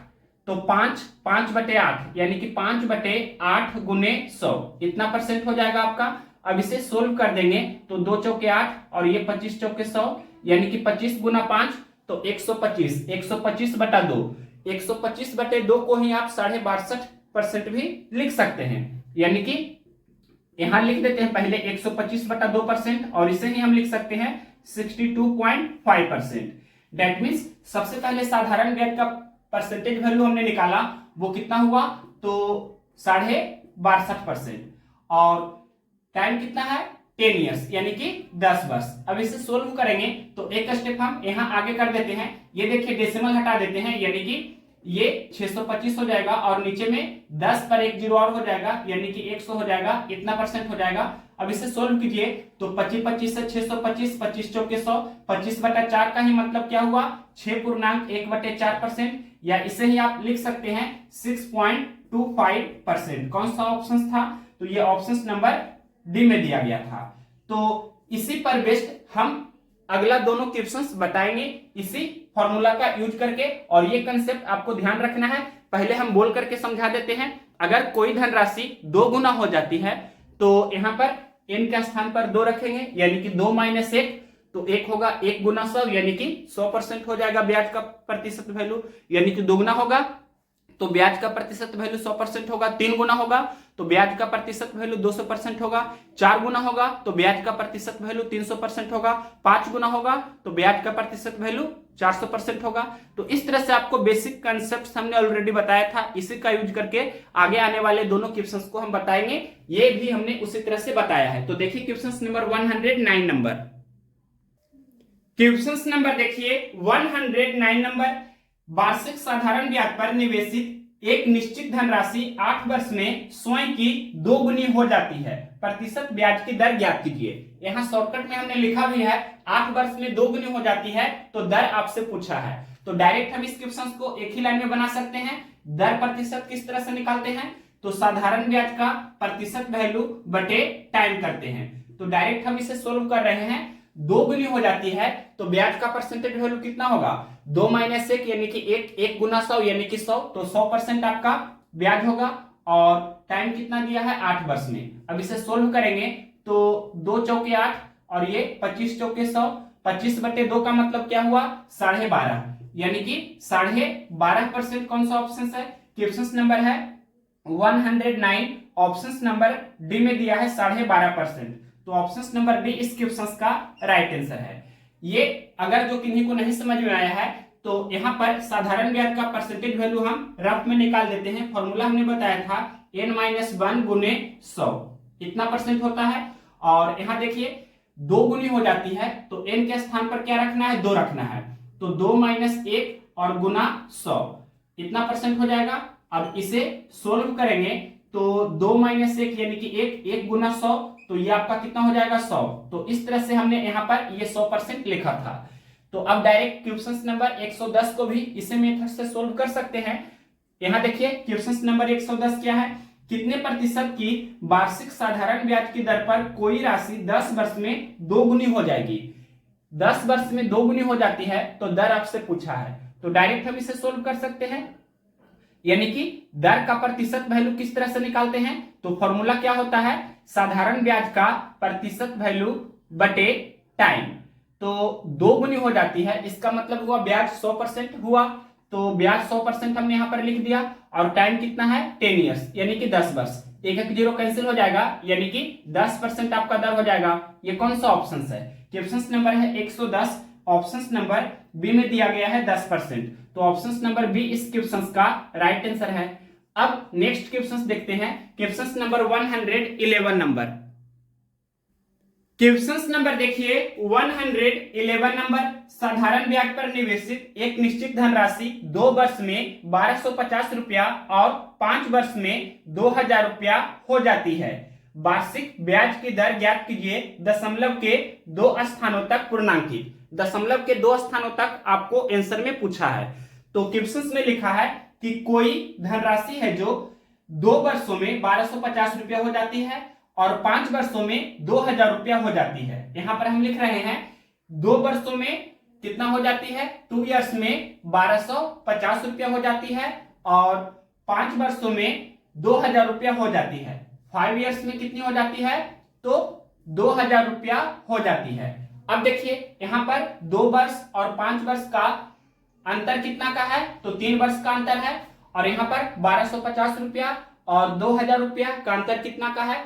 तो 5/8 यानी कि 5/8 गुने 100 इतना परसेंट हो जाएगा आपका। अब इसे सोल्व कर देंगे तो 2 चौके 8 और ये 25 चौके 100 यानी कि 25 गुना 5 तो 125, 125/2, 125/2 को ही आप 62.5% भी लिख सकते हैं। यानी कि यहां लिख देते हैं पहले 125/2% और इसे ही हम लिख सकते हैं 62.5%। दैट मीन्स सबसे पहले साधारण ब्याज का परसेंटेज वैल्यू हमने निकाला, वो कितना हुआ, तो 62.5% और टाइम कितना है 10 ईयर्स यानी कि 10 वर्ष। अब इसे सोल्व करेंगे तो एक स्टेप हम यहाँ आगे कर देते हैं। ये देखिए डेसिमल हटा देते हैं यानी कि ये 625 हो जाएगा और नीचे में 10 पर एक जीरो और हो जाएगा यानी कि 100 हो जाएगा, इतना परसेंट हो जाएगा। अब इसे सोल्व कीजिए तो 25 से 625, 25 चौके 100, 25/4 का ही मतलब क्या हुआ 6.1/4%, या इसे ही आप लिख सकते हैं 6.25%। कौन सा ऑप्शन था, तो ये ऑप्शन नंबर डी में दिया गया था। तो इसी पर बेस्ड हम अगला दोनों क्वेश्चंस बताएंगे इसी फॉर्मूला का यूज करके। और ये कंसेप्ट आपको ध्यान रखना है, पहले हम बोल करके समझा देते हैं। अगर कोई धनराशि 2 गुना हो जाती है तो यहां पर n के स्थान पर 2 रखेंगे यानी कि 2 माइनस 1 तो 1 होगा, 1 गुना 100 यानी कि 100% हो जाएगा ब्याज का प्रतिशत वैल्यू, यानी कि 2 गुना होगा तो ब्याज का प्रतिशत वैल्यू 100% होगा, 3 गुना होगा तो ब्याज का प्रतिशत वैल्यू 200% होगा, 4 गुना होगा तो ब्याज का प्रतिशत वैल्यू 300% होगा, 5 गुना होगा तो ब्याज का प्रतिशत वैल्यू 400% होगा। तो इस तरह से आपको बेसिक कंसेप्ट हमने ऑलरेडी बताया था, इसी का यूज करके आगे आने वाले दोनों क्वेश्चंस को हम बताएंगे, ये भी हमने उसी तरह से बताया है। तो देखिए question number 109 number, question number देखिए 109 नंबर, वार्षिक साधारण ब्याज पर निवेशित एक निश्चित धनराशि 8 वर्ष में स्वयं की 2 गुनी हो जाती है, प्रतिशत ब्याज की दर ज्ञात कीजिए। यहाँ शॉर्टकट में हमने लिखा भी है 8 वर्ष में 2 गुनी हो जाती है तो दर आपसे पूछा है। तो डायरेक्ट हम इस क्वेश्चन को एक ही लाइन में बना सकते हैं। दर प्रतिशत किस तरह से निकालते हैं, तो साधारण ब्याज का प्रतिशत वैल्यू बटे टाइम करते हैं। तो डायरेक्ट हम इसे सोल्व कर रहे हैं, 2 गुनी हो जाती है तो ब्याज का परसेंटेज वैल्यू कितना होगा, 2 माइनस 1 यानी कि 1 गुना 100 यानी कि 100, तो 100% आपका ब्याज होगा और टाइम कितना दिया है 8 वर्ष में। अब इसे सोल्व करेंगे तो 2 चौके 8 और ये 25 चौके 100, 25/2 का मतलब क्या हुआ 12.5 यानी कि 12.5%। कौन सा ऑप्शन है, क्वेश्चन नंबर है 109, ऑप्शन नंबर डी में दिया है 12.5%। तो ऑप्शन नंबर बी इस क्वेश्चन का राइट आंसर है। ये अगर जो किन्हीं को नहीं समझ में आया है तो यहाँ पर साधारण ब्याज का परसेंटेज वैल्यू हम रफ में निकाल देते हैं। फॉर्मूला हमने बताया था n-1 गुने 100 इतना परसेंट होता है। और यहाँ देखिए 2 गुनी हो जाती है तो n के स्थान पर क्या रखना है, 2 रखना है, तो 2 माइनस 1 और गुना 100 इतना परसेंट हो जाएगा। अब इसे सोल्व करेंगे तो 2 माइनस 1 यानी कि 1 गुना 100 तो ये आपका कितना हो जाएगा 100। तो इस तरह से हमने यहाँ पर ये 100% लिखा था। तो अब डायरेक्ट क्वेश्चन नंबर 110 को भी इसी मेथड से सोल्व कर सकते हैं। यहाँ देखिए क्वेश्चन नंबर 110 क्या है, कितने प्रतिशत की वार्षिक साधारण ब्याज की दर पर कोई राशि 10 वर्ष में 2 गुनी हो जाएगी। 10 वर्ष में 2 गुनी हो जाती है तो दर आपसे पूछा है। तो डायरेक्ट हम इसे सोल्व कर सकते हैं, यानी कि दर का प्रतिशत वैल्यू किस तरह से निकालते हैं, तो फॉर्मूला क्या होता है, साधारण ब्याज का प्रतिशत वैल्यू बटे टाइम। तो 2 गुनी हो जाती है, इसका मतलब हुआ ब्याज 100% हुआ, तो ब्याज 100% हमने यहां पर लिख दिया और टाइम कितना है 10 ईयर्स यानी कि 10 वर्ष। एक जीरो कैंसिल हो जाएगा यानी कि 10% आपका दर हो जाएगा। ये कौन सा ऑप्शन है, क्वेश्चन नंबर है 110, ऑप्शन नंबर बी में दिया गया है 10%। तो ऑप्शन नंबर बी इस क्वेश्चन का राइट आंसर है। अब नेक्स्ट क्वेश्चन देखते हैं, question number 111 number, question number देखिए 111 नंबर, साधारण ब्याज पर निवेशित एक निश्चित धनराशि 2 वर्ष में 1250 रुपया और 5 वर्ष में 2000 रुपया हो जाती है। वार्षिक ब्याज की दर ज्ञात कीजिए दशमलव के 2 स्थानों तक पूर्णांकित। दशमलव के 2 स्थानों तक आपको आंसर में पूछा है। तो क्वेश्चन में लिखा है कि कोई धनराशि है जो 2 वर्षों में 1250 रुपया हो जाती है और 5 वर्षों में 2000 रुपया हो जाती है। यहां पर हम लिख रहे हैं 2 वर्षों में कितना हो जाती है, 2 इयर्स में 1250 रुपया हो जाती है और 5 वर्षों में 2000 रुपया हो जाती है। 5 इयर्स में कितनी हो जाती है, तो 2000 रुपया हो जाती है। अब देखिए यहां पर 2 वर्ष और 5 वर्ष का अंतर कितना का है, तो 3 वर्ष का अंतर है और यहाँ पर 1250 रुपया और 2000 रुपया का अंतर कितना का है,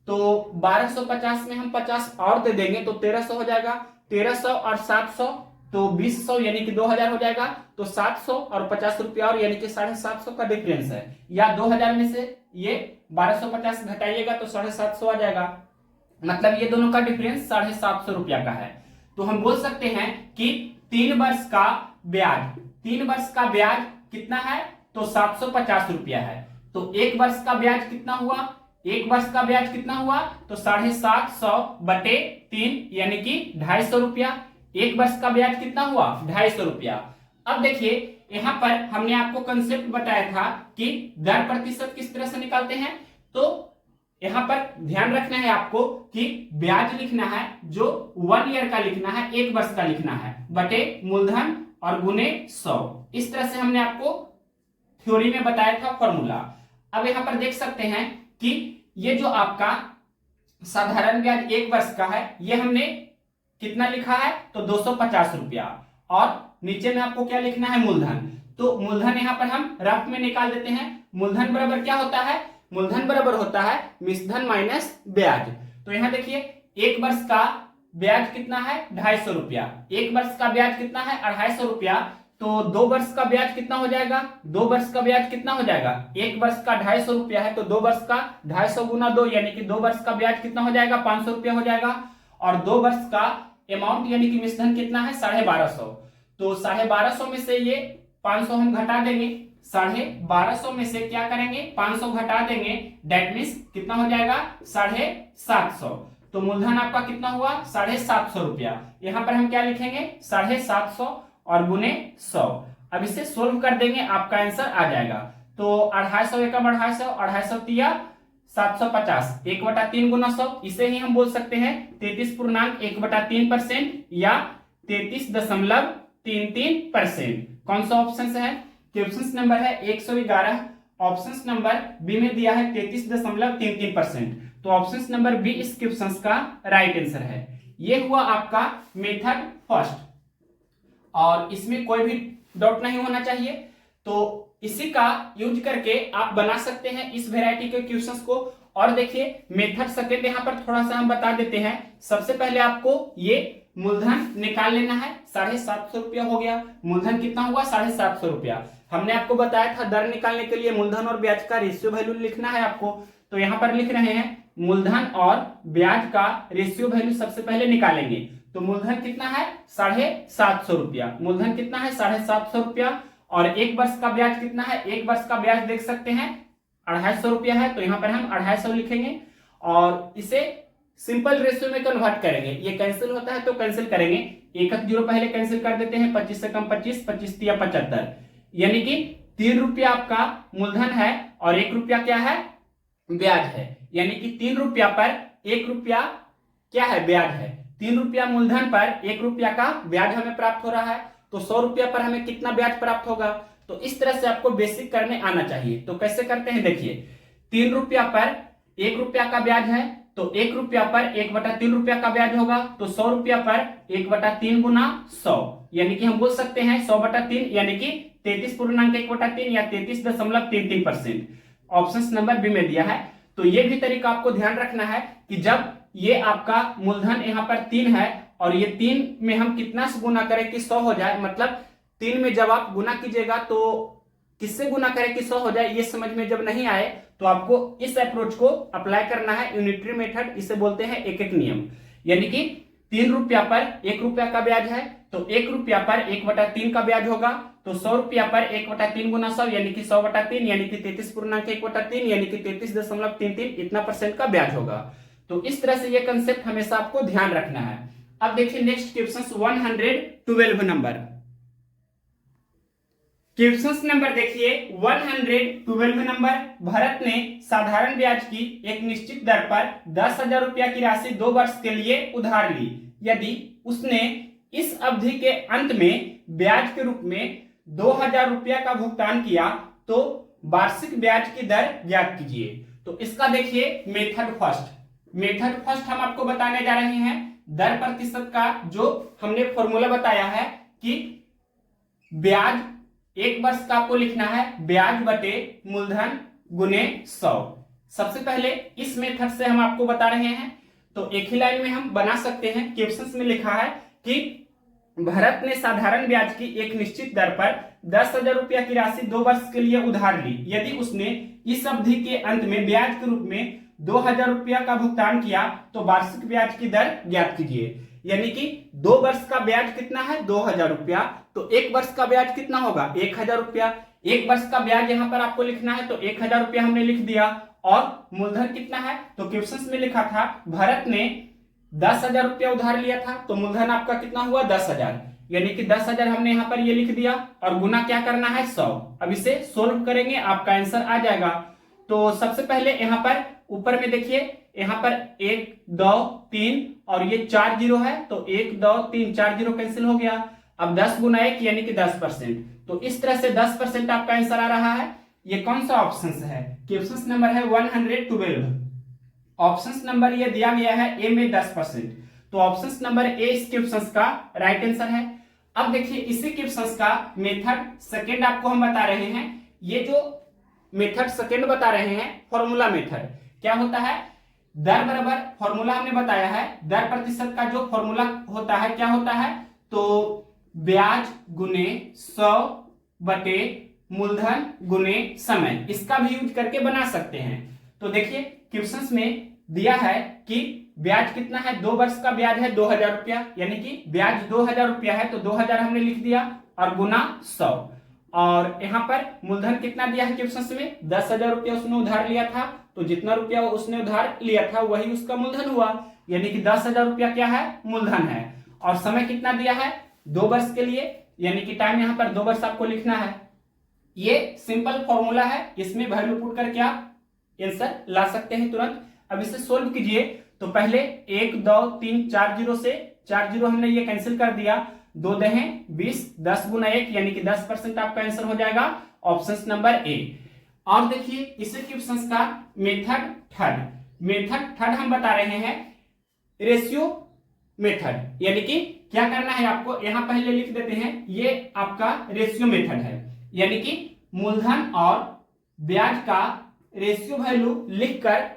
तो 1250 में हम 50 और दे देंगे तो 1300 हो जाएगा। 1300 और 700 तो 2000 यानी कि 2000 हो जाएगा। तो 700 और 50 रुपया और यानी कि 750 का डिफरेंस है, या 2000 में से ये 1250 घटाइएगा तो 750 आ जाएगा, मतलब ये दोनों का डिफरेंस 750 रुपया का है। तो हम बोल सकते हैं कि 3 वर्ष का ब्याज, 3 वर्ष का ब्याज कितना है, तो 750 रुपया है। तो 1 वर्ष का ब्याज कितना हुआ, 1 वर्ष का ब्याज कितना हुआ, तो 750 बटे 3 यानी कि 250 रुपया। 1 वर्ष का ब्याज कितना हुआ, 250 रुपया। अब देखिए यहां पर हमने आपको कंसेप्ट बताया था कि दर प्रतिशत किस तरह से निकालते हैं। तो यहां पर ध्यान रखना है आपको कि ब्याज लिखना है जो 1 ईयर का लिखना है, 1 वर्ष का लिखना है, बटे मूलधन और गुने 100। इस तरह से हमने आपको थ्योरी में बताया था फॉर्मूला। अब यहां पर देख सकते हैं कि ये जो आपका साधारण ब्याज 1 वर्ष का है, ये हमने कितना लिखा है, तो 250 रुपया, और नीचे में आपको क्या लिखना है, मूलधन। तो मूलधन यहां पर हम रफ में निकाल देते हैं। मूलधन बराबर क्या होता है, मूलधन बराबर होता है मिश्रधन माइनस ब्याज। तो यहां देखिए 1 वर्ष का ब्याज कितना है, 250 रुपया। 1 वर्ष का ब्याज कितना है, 250 रुपया। तो 2 वर्ष का ब्याज कितना हो जाएगा, 2 वर्ष का ब्याज कितना हो जाएगा, 1 वर्ष का 250 रुपया है तो 2 वर्ष का 250 गुना 2 यानी कि 2 वर्ष का ब्याज कितना हो जाएगा, 500 रुपया हो जाएगा। और 2 वर्ष का अमाउंट यानी कि मिश्रधन कितना है, 1250। तो 1250 में से ये 500 हम घटा देंगे, 1250 में से क्या करेंगे, 500 घटा देंगे, डेट मीन्स कितना हो जाएगा, 750। तो मूलधन आपका कितना हुआ, 750 रुपया। यहां पर हम क्या लिखेंगे, 750 और गुने 100। अब इसे सोल्व कर देंगे, आपका आंसर आ जाएगा। तो 250 एकम 250, 250 तिया 750, 1/3 गुना 100, इसे ही हम बोल सकते हैं 33.1/3% या 33.33%। कौन सा ऑप्शन है, क्वेश्चन नंबर है 111, ऑप्शन नंबर बी में दिया है 33.33%। तो ऑप्शन नंबर बी इस क्वेश्चन का राइट आंसर है। ये हुआ आपका मेथड फर्स्ट, और इसमें कोई भी डाउट नहीं होना चाहिए। तो इसी का यूज करके आप बना सकते हैं इस वैरायटी के क्वेश्चंस को। और देखिए मेथड सेकंड यहां पर थोड़ा सा हम बता देते हैं। सबसे पहले आपको ये मूलधन निकाल लेना है, 750 रुपया हो गया। मूलधन कितना हुआ, 750 रुपया। हमने आपको बताया था दर निकालने के लिए मूलधन और ब्याज का रेशियो वैल्यू लिखना है आपको। तो यहां पर लिख रहे हैं मूलधन और ब्याज का रेशियो वैल्यू सबसे पहले निकालेंगे। तो मूलधन कितना है, 750 रुपया। मूलधन कितना है, 750 रुपया। और 1 वर्ष का ब्याज कितना है, 1 वर्ष का ब्याज देख सकते हैं 250 रुपया है। तो यहां पर हम 250 लिखेंगे और इसे सिंपल रेशियो में कन्वर्ट करेंगे। ये कैंसिल होता है तो कैंसिल करेंगे, 1 जीरो पहले कैंसिल कर देते हैं, 25 से कम 25, 25 तिया 75, यानी कि 3 रुपया आपका मूलधन है और 1 रुपया क्या है, ब्याज है। यानी कि 3 रुपया पर 1 रुपया क्या है, ब्याज है। 3 रुपया मूलधन पर 1 रुपया का ब्याज हमें प्राप्त हो रहा है। तो 100 रुपया पर हमें कितना ब्याज प्राप्त होगा। तो इस तरह से आपको बेसिक करने आना चाहिए। तो कैसे करते हैं, देखिए 3 रुपया पर 1 रुपया का ब्याज है, तो 1 रुपया पर 1/3 रुपया का ब्याज होगा। तो 100 रुपया पर 1/3 गुना 100, यानी कि हम बोल सकते हैं 100/3 यानी कि 33.1/3 या 33.33%। ऑप्शन नंबर बी में दिया है। तो ये भी तरीका आपको ध्यान रखना है कि जब ये आपका मूलधन यहाँ पर 3 है और ये 3 में हम कितना से गुना करें कि 100 हो जाए, मतलब 3 में जब आप गुना कीजिएगा तो किससे गुना करें कि 100 हो जाए, ये समझ में जब नहीं आए तो आपको इस अप्रोच को अप्लाई करना है, यूनिटरी मेथड। इसे बोलते हैं एक एक नियम। यानी कि 3 रुपया पर 1 रुपया का ब्याज है, तो 1 रुपया पर 1/3 का ब्याज होगा। तो 100 रुपया पर 1/3 गुना 100 यानी कि 100/3 यानी कि 33.1/3 यानी कि 33.33 इतना % का ब्याज होगा। तो इस तरह से ये कंसेप्ट हमेशा आपको ध्यान रखना है। अब देखिए next question 112 number. Question number देखिए 112 नंबर। भरत ने साधारण ब्याज की एक निश्चित दर पर 10,000 रुपया की राशि 2 वर्ष के लिए उधार ली। यदि उसने इस अवधि के अंत में ब्याज के रूप में 2,000 रुपया का भुगतान किया तो वार्षिक ब्याज की दर ज्ञात कीजिए। तो इसका देखिए मेथड फर्स्ट हम आपको बताने जा रहे हैं। दर प्रतिशत का जो हमने फॉर्मूला बताया है कि ब्याज एक वर्ष का आपको लिखना है ब्याज बटे मूलधन गुने 100। सबसे पहले इस मेथड से हम आपको बता रहे हैं, तो एक ही लाइन में हम बना सकते हैं। क्वेश्चन में लिखा है कि भरत ने साधारण ब्याज की एक निश्चित दर पर 10,000 रुपया की राशि 2 वर्ष के लिए उधार ली। यदि उसने इस अवधि के अंत में ब्याज के रूप में 2,000 रुपया का भुगतान किया तो वार्षिक ब्याज की दर ज्ञात कीजिए। यानी कि 2 वर्ष का ब्याज कितना है 2,000 रुपया, तो 1 वर्ष का ब्याज कितना होगा 1,000 रुपया। 1 वर्ष का ब्याज यहां पर आपको लिखना है, तो 1,000 रुपया हमने लिख दिया। और मूलधन कितना है, तो क्वेश्चन में लिखा था भरत ने 10,000 रुपया उधार लिया था, तो मूलधन आपका कितना हुआ 10,000, यानी कि 10,000 हमने यहां पर ये लिख दिया और गुना क्या करना है 100। अब इसे सोल्व करेंगे आपका आंसर आ जाएगा। तो सबसे पहले यहां पर ऊपर में देखिए, यहां पर 1 2 3 और ये 4 जीरो है, तो 1 2 3 4 जीरो कैंसिल हो गया। अब 10 गुना 1 यानी कि 10%, तो इस तरह से 10% आपका आंसर आ रहा है। ये कौन सा ऑप्शन है, क्वेश्चन नंबर है 112, ऑप्शन नंबर ये दिया गया है ए में 10%, तो ऑप्शन नंबर ए इस क्वेश्चन का राइट आंसर है। अब देखिए इसी क्वेश्चन का मेथड सेकंड आपको हम बता रहे हैं। ये जो मेथड सेकंड बता रहे हैं फॉर्मूला मेथड, क्या होता है दर बराबर फॉर्मूला हमने बताया है। दर प्रतिशत का जो फॉर्मूला होता है क्या होता है, तो ब्याज गुने 100 बटे मूलधन गुने समय, इसका भी यूज करके बना सकते हैं। तो देखिए क्वेश्चंस में दिया है कि ब्याज कितना है 2 वर्ष का ब्याज है 2,000 रुपया, यानी कि ब्याज 2,000 रुपया है, तो 2,000 हमने लिख दिया और गुना 100। और यहाँ पर मूलधन कितना दिया है क्वेश्चन में 10,000 रुपया उसने उधार लिया था, तो जितना रुपया उसने उधार लिया था वही उसका मूलधन हुआ, यानी कि 10,000 रुपया क्या है मूलधन है। और समय कितना दिया है 2 वर्ष के लिए, यानी कि टाइम यहाँ पर 2 वर्ष आपको लिखना है। ये सिंपल फॉर्मूला है, इसमें वैल्यू पुट करके आप आंसर ला सकते हैं तुरंत। अब इसे सोल्व कीजिए, तो पहले 1 2 3 4 जीरो से 4 जीरो हमने ये कैंसिल कर दिया, 2 दहें 20, 10 गुना 1 यानी कि 10% आपका आंसर हो जाएगा ऑप्शन नंबर ए। और देखिए इसे क्वेश्चन का मेथड थर्ड हम बता रहे हैं रेशियो मेथड, यानी कि क्या करना है आपको यहां पहले लिख देते हैं, ये आपका रेशियो मेथड है, यानी कि मूलधन और ब्याज का रेशियो वैल्यू लिखकर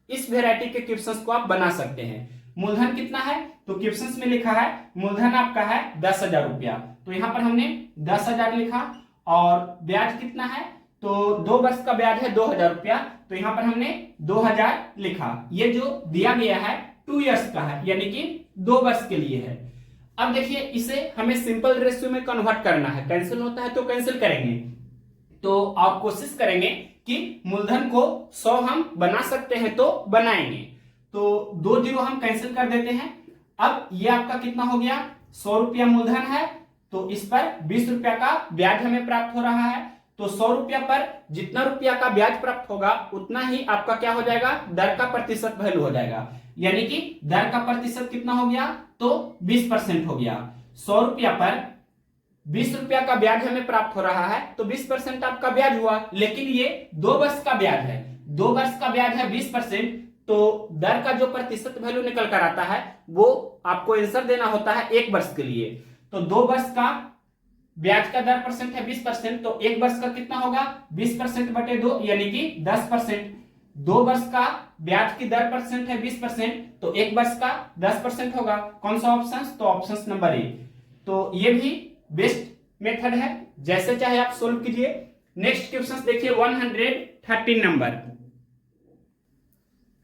इस वैरायटी के क्वेश्चंस को आप बना सकते हैं। मूलधन कितना है, तो क्वेश्चंस में लिखा है मूलधन आपका है 10,000 रुपया, तो यहां पर हमने 10,000 लिखा। और ब्याज कितना है, तो 2 वर्ष का ब्याज है 2,000 रुपया, तो यहां पर हमने 2,000 लिखा। ये जो दिया गया है 2 इयर्स का है, यानी कि 2 वर्ष के लिए है। अब देखिए इसे हमें सिंपल रेशियो में कन्वर्ट करना है, कैंसिल होता है तो कैंसिल करेंगे, तो आप कोशिश करेंगे कि मूलधन को 100 हम बना सकते हैं तो बनाएंगे। तो 2 जीरो हम कैंसिल कर देते हैं। अब ये आपका कितना हो गया 100 रुपया मूलधन है, तो इस पर 20 रुपया का ब्याज हमें प्राप्त हो रहा है, तो 100 रुपया पर जितना रुपया का ब्याज प्राप्त होगा उतना ही आपका क्या हो जाएगा दर का प्रतिशत वैल्यू हो जाएगा, यानी कि दर का प्रतिशत कितना हो गया, तो 20% हो गया। 100 रुपया पर 20 रुपया का ब्याज हमें प्राप्त हो रहा है, तो 20% आपका ब्याज हुआ, लेकिन ये 2 वर्ष का ब्याज है, 2 वर्ष का ब्याज है 20%, तो दर का जो प्रतिशत वैल्यू निकल कर आता है वो आपको आंसर देना होता है 1 वर्ष के लिए। तो 2 वर्ष का ब्याज का दर परसेंट है 20%, तो 1 वर्ष का कितना होगा 20% बटे 2 यानी कि 10%। 2 वर्ष का ब्याज की दर परसेंट है 20%, तो 1 वर्ष का 10% होगा। कौन सा ऑप्शन, तो ऑप्शन नंबर ए। तो ये भी बेस्ट मेथड है, जैसे चाहे आप सोल्व कीजिए। नेक्स्ट क्वेश्चन देखिए 113 नंबर।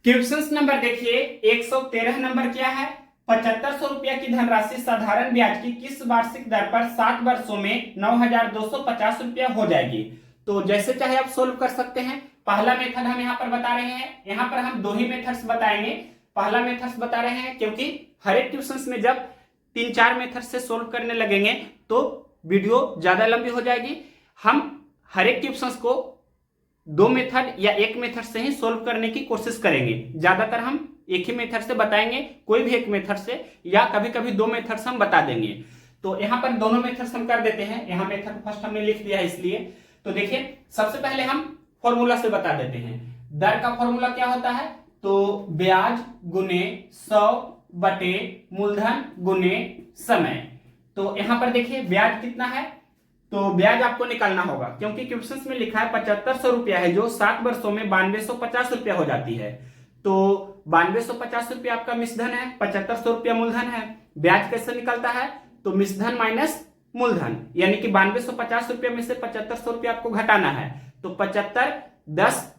क्वेश्चन नंबर देखिए 113 नंबर क्या है, 7,500 रुपया की धनराशि साधारण ब्याज की किस वार्षिक दर पर 7 वर्षों में 9,250 रुपया हो जाएगी। तो जैसे चाहे आप सोल्व कर सकते हैं। पहला मेथड हम यहाँ पर बता रहे हैं, यहाँ पर हम 2 ही मेथड्स बताएंगे। पहला मेथड्स बता रहे हैं क्योंकि हर एक क्वेश्चंस में जब 3-4 मेथड से सोल्व करने लगेंगे तो वीडियो ज्यादा लंबी हो जाएगी। हम हर एक क्वेश्चंस को दो मेथड या एक मेथड से ही सोल्व करने की कोशिश करेंगे। ज्यादातर हम एक ही मेथड से बताएंगे, कोई भी एक मेथड से, या कभी कभी दो मेथड से हम बता देंगे। तो यहाँ पर दोनों मेथड्स हम कर देते हैं। यहाँ मेथड फर्स्ट हमने लिख दिया है इसलिए। तो देखिए सबसे पहले हम फॉर्मूला से बता देते हैं। दर का फॉर्मूला क्या होता है? तो ब्याज गुने 100 बटे मूलधन गुने समय। तो यहाँ पर देखिए ब्याज कितना है, तो ब्याज आपको निकालना होगा, क्योंकि क्वेश्चंस में लिखा है 7500 रुपया है, जो 7 वर्षों में 9250 रुपया हो जाती है। तो 9250 रुपया आपका मिश्रधन है, 7500 रुपया मूलधन है। ब्याज कैसे निकलता है? तो मिश्रधन माइनस मूलधन, यानी कि 9250 रुपया में से 7500 रुपया आपको घटाना है। तो 75, 10,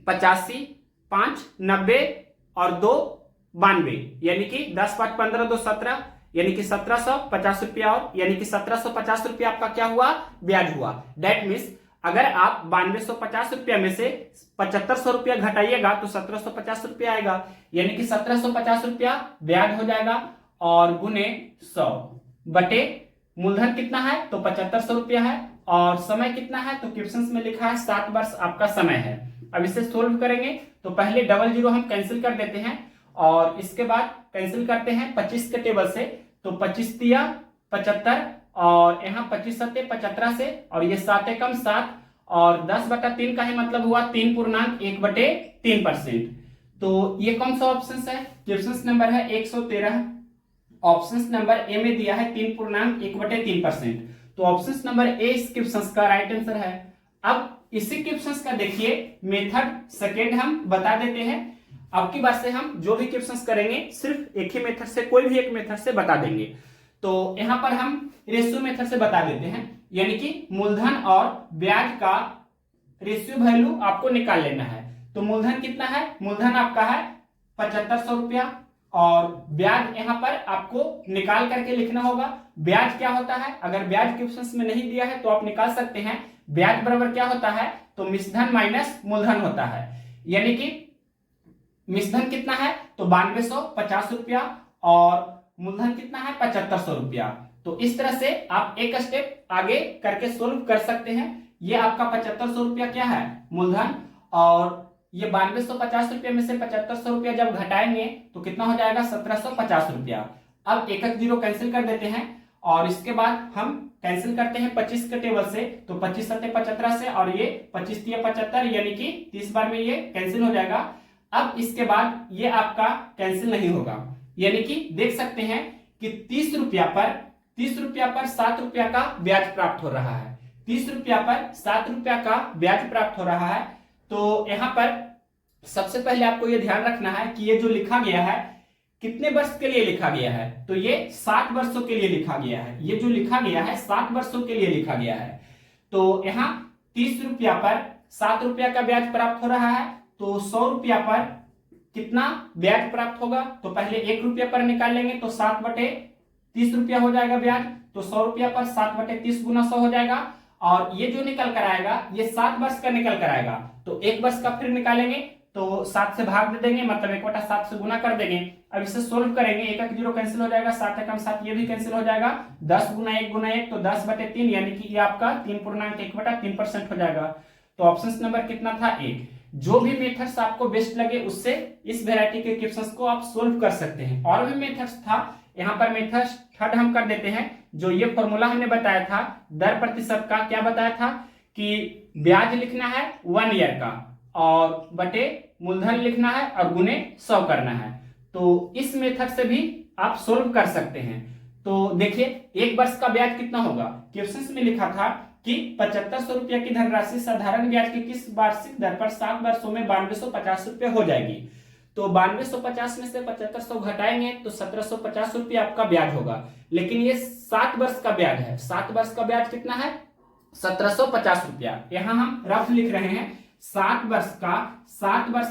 85, 5, 90 और 2, 92, यानी कि 10, 5, 15, 2, 17, यानी कि 1750 रुपया, और यानी कि 1750 रुपया आपका क्या हुआ? ब्याज हुआ। डेट मीन्स अगर आप 9250 रुपया में से 7500 रुपया घटाइएगा तो 1750 रुपया आएगा, यानी कि 1750 रुपया ब्याज हो जाएगा, और गुने 100 बटे मूलधन कितना है? तो 7500 रुपया है, और समय कितना है? तो क्वेश्चंस में लिखा है 7 वर्ष आपका समय है। अब इसे सोल्व करेंगे तो पहले डबल जीरो हम कैंसिल कर देते हैं, और इसके बाद कैंसिल करते हैं 25 के टेबल से। तो 25 तिया 75, और यहाँ 25 सत्ते 75 से, और ये 7 एकम 7, और 10/3 का ही मतलब हुआ 3.1/3%। तो ये कौन सा ऑप्शन है? क्वेश्चन नंबर है 113, ऑप्शन नंबर ए में दिया है 3.1/3%। तो ऑप्शन नंबर ए इस क्वेश्चन का राइट आंसर है। अब इसी क्वेश्चन का देखिए मेथड सेकेंड हम बता देते हैं। अब की बार से हम जो भी क्वेश्चंस करेंगे सिर्फ एक ही मेथड से, कोई भी एक मेथड से बता देंगे। तो यहाँ पर हम रेशियो मेथड से बता देते हैं, यानी कि मूलधन और ब्याज का रेशियो वैल्यू आपको निकाल लेना है। तो मूलधन कितना है? मूलधन आपका है 7500 रुपया, और ब्याज यहाँ पर आपको निकाल करके लिखना होगा। ब्याज क्या होता है? अगर ब्याज क्वेश्चंस में नहीं दिया है तो आप निकाल सकते हैं। ब्याज बराबर क्या होता है? तो मिश्रधन माइनस मूलधन होता है, यानी कि मिश्रधन कितना है? तो 9250 रुपया, और मूलधन कितना है? 7500 रुपया। तो इस तरह से आप एक स्टेप आगे करके सोल्व कर सकते हैं। ये आपका 7500 रुपया क्या है? मूलधन, और ये 9250 रुपया में से 7500 रुपया जब घटाएंगे तो कितना हो जाएगा? 1750 रुपया। अब एक एक जीरो कैंसिल कर देते हैं, और इसके बाद हम कैंसिल करते हैं 25 के टेबल से। तो 25 सत्ते 75 से, और ये 25 तिया 75, यानी कि 30 बार में ये कैंसिल हो जाएगा। अब इसके बाद ये आपका कैंसिल नहीं होगा, यानी कि देख सकते हैं कि 30 रुपया पर 7 रुपया का ब्याज प्राप्त हो रहा है। 30 रुपया पर 7 रुपया का ब्याज प्राप्त हो रहा है। तो यहाँ पर सबसे पहले आपको ये ध्यान रखना है कि ये जो लिखा गया है कितने वर्ष के लिए लिखा गया है? तो ये 7 वर्षों के लिए लिखा गया है। ये जो लिखा गया है 7 वर्षों के लिए लिखा गया है। तो यहाँ 30 रुपया पर 7 रुपया का ब्याज प्राप्त हो रहा है। तो 100 रुपया पर कितना ब्याज प्राप्त होगा? तो पहले 1 रुपया पर निकाल लेंगे, तो 7/30 रुपया हो जाएगा ब्याज। तो 100 रुपया पर 7/30 गुना 100 हो जाएगा, और ये जो निकल कर आएगा ये 7 वर्ष का निकल कर आएगा। तो 1 वर्ष का फिर निकालेंगे तो 7 से भाग दे देंगे, मतलब 1/7 से गुना कर देंगे। अब इसे सोल्व करेंगे, एक एक जीरो कैंसिल हो जाएगा, 7 एकम 7 ये भी कैंसिल हो जाएगा। 10 गुना 1 तो 10/3, यानी कि ये आपका 3.1/3% हो जाएगा। तो ऑप्शन नंबर कितना था? 1। जो भी मेथड्स आपको बेस्ट लगे उससे इस वैरायटी के क्वेश्चंस को आप सोल्व कर सकते हैं। और भी मेथड्स था, यहाँ पर मेथड थर्ड हम कर देते हैं। जो ये फॉर्मूला हमने बताया था दर प्रतिशत का, क्या बताया था कि ब्याज लिखना है 1 ईयर का, और बटे मूलधन लिखना है, और गुने 100 करना है। तो इस मेथड से भी आप सोल्व कर सकते हैं। तो देखिए 1 वर्ष का ब्याज कितना होगा? क्वेश्चन में लिखा था कि 7500 रुपया की धनराशि साधारण ब्याज की किस वार्षिक दर पर 7 वर्षों में 9250 रुपया हो जाएगी? तो 9250 में से 7500 घटाएंगे तो 1750 रुपया आपका ब्याज होगा। लेकिन ये 7 वर्ष का ब्याज है। 7 वर्ष का ब्याज कितना है? 1750 रुपया। यहाँ हम रफ लिख रहे हैं 7 वर्ष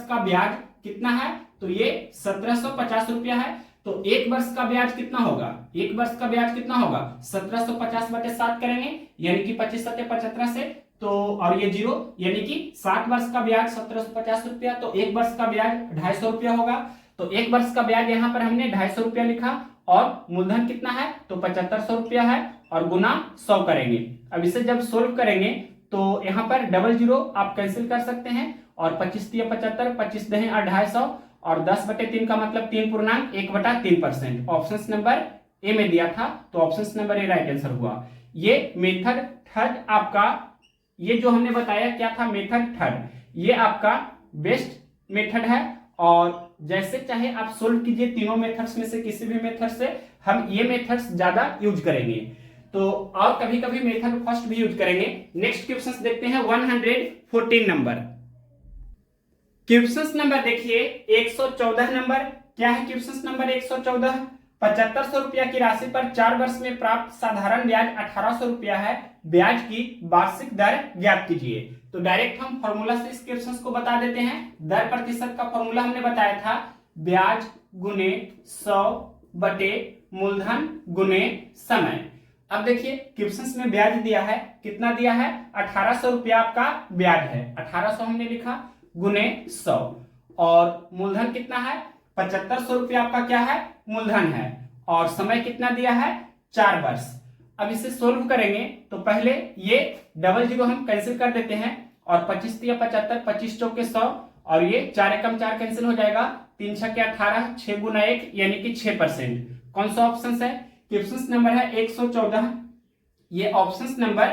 का ब्याज कितना है? तो ये 1750 रुपया है। तो 1 वर्ष का ब्याज कितना होगा? 1 वर्ष का ब्याज कितना होगा? 1750/7 करेंगे, यानी कि 25 सत्ते 75 से, तो और ये 0, यानी कि 7 वर्ष का ब्याज 1750 रुपया। तो 1 वर्ष का ब्याज 250 रुपया होगा। तो 1 वर्ष का ब्याज यहाँ पर हमने 250 रुपया लिखा, और मूलधन कितना है? तो 7500 रुपया है, और गुना 100 करेंगे। अब इसे जब सोल्व करेंगे तो यहाँ पर डबल जीरो आप कैंसिल कर सकते हैं और 25 तिया 75, 25 दहे 250 और 10/3 का मतलब 3.1/3%। ऑप्शन नंबर ए में दिया था तो option number A right answer हुआ। ये मेथड थर्ड आपका, ये जो हमने बताया क्या था, मेथड थर्ड, ये आपका बेस्ट मेथड है और जैसे चाहे आप सोल्व कीजिए। तीनों मेथड्स में से किसी भी मेथड से हम ये मेथड्स ज्यादा यूज करेंगे, तो और कभी कभी मेथड फर्स्ट भी यूज करेंगे। नेक्स्ट क्वेश्चन देखते हैं 114 नंबर। क्वेश्चन नंबर देखिए 114 नंबर। क्या है क्वेश्चन नंबर 114? 7500 रुपया की राशि पर 4 वर्ष में प्राप्त साधारण ब्याज 1800 रुपया है, ब्याज की वार्षिक दर ज्ञात कीजिए। तो डायरेक्ट हम फॉर्मूला से इस क्वेश्चन को बता देते हैं। दर प्रतिशत का फॉर्मूला हमने बताया था, ब्याज गुने 100 बटे मूलधन गुने समय। अब देखिए क्वेश्चन में ब्याज दिया है, कितना दिया है? 1800 रुपया आपका ब्याज है, 1800 हमने लिखा गुने 100 और मूलधन कितना है? 7500 रुपया आपका क्या है? मूलधन है और समय कितना दिया है? 4 वर्ष। अब इसे सोल्व करेंगे तो पहले ये डबल जीरो हम कैंसिल कर देते हैं और 25 तिया 75, 25 चौके 100 और ये 4 एकम 4 कैंसिल हो जाएगा, 3 छक्के 18, 6 गुना 1 यानी कि 6%। कौन सा ऑप्शन है? क्वेश्चन नंबर है 114, ये ऑप्शन नंबर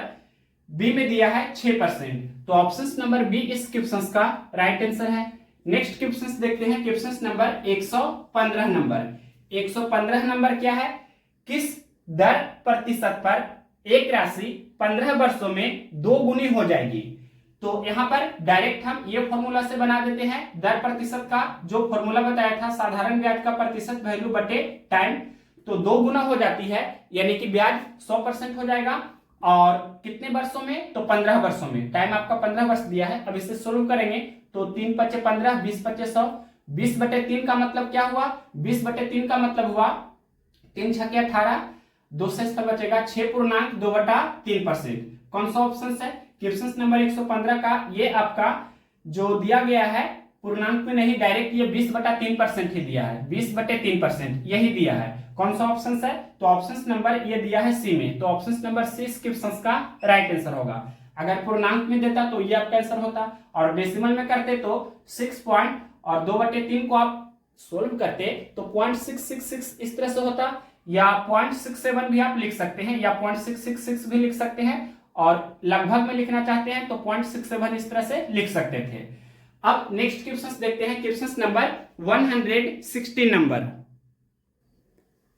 बी में दिया है 6%, तो ऑप्शन नंबर बी इस क्वेश्चन का राइट आंसर है। नेक्स्ट क्वेश्चन देखते हैं, क्वेश्चन नंबर 115 नंबर। 115 नंबर क्या है? किस दर प्रतिशत पर एक राशि 15 वर्षों में 2 गुनी हो जाएगी? तो यहां पर डायरेक्ट हम ये फॉर्मूला से बना देते हैं। दर प्रतिशत का जो फॉर्मूला बताया था, साधारण ब्याज का प्रतिशत वैल्यू बटे टाइम, तो 2 गुना हो जाती है यानी कि ब्याज 100% हो जाएगा। और कितने वर्षों में? तो 15 वर्षों में। टाइम आपका 15 वर्ष दिया है। अब इसे सोल्व करेंगे तो 3 पचे 15, 20 पचे 100, 20/3 का मतलब क्या हुआ? 20/3 का मतलब हुआ 3 छक्के 18, 2 से बचेगा 6.2/3%। कौन सा ऑप्शन है? क्वेश्चन नंबर 115 का ये आपका जो दिया गया है पूर्णांक में नहीं, डायरेक्ट ये 20/3% ही दिया है, 20/3% यही दिया है। कौन सा ऑप्शन है? तो ऑप्शन नंबर ये दिया है सी में, तो ऑप्शन नंबर सी इस क्वेश्चन का राइट आंसर होगा। अगर पूर्णांक में देता तो ये आपका आंसर होता और डेसिमल में करते तो 6 पॉइंट और 2/3 को आप सोल्व करते तो 0.666 इस तरह से होता, या 0.67 भी आप लिख सकते हैं या 0.666 भी लिख सकते हैं और लगभग में लिखना चाहते हैं तो 0.67 इस तरह से लिख सकते थे। अब नेक्स्ट क्वेश्चन देखते हैं, question number 116 number.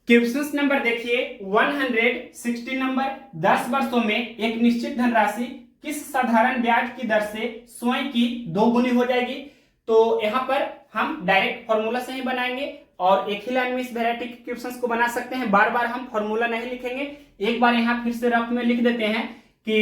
Question number देखिए 116 नंबर। 10 वर्षों में एक निश्चित धनराशि किस साधारण ब्याज की दर से स्वयं की 2 गुनी हो जाएगी? तो यहां पर हम डायरेक्ट फॉर्मूला से ही बनाएंगे और एक ही लाइन में इस वैरायटी के क्वेश्चंस को बना सकते हैं। बार बार हम फॉर्मूला नहीं लिखेंगे, एक बार यहां फिर से रफ में लिख देते हैं कि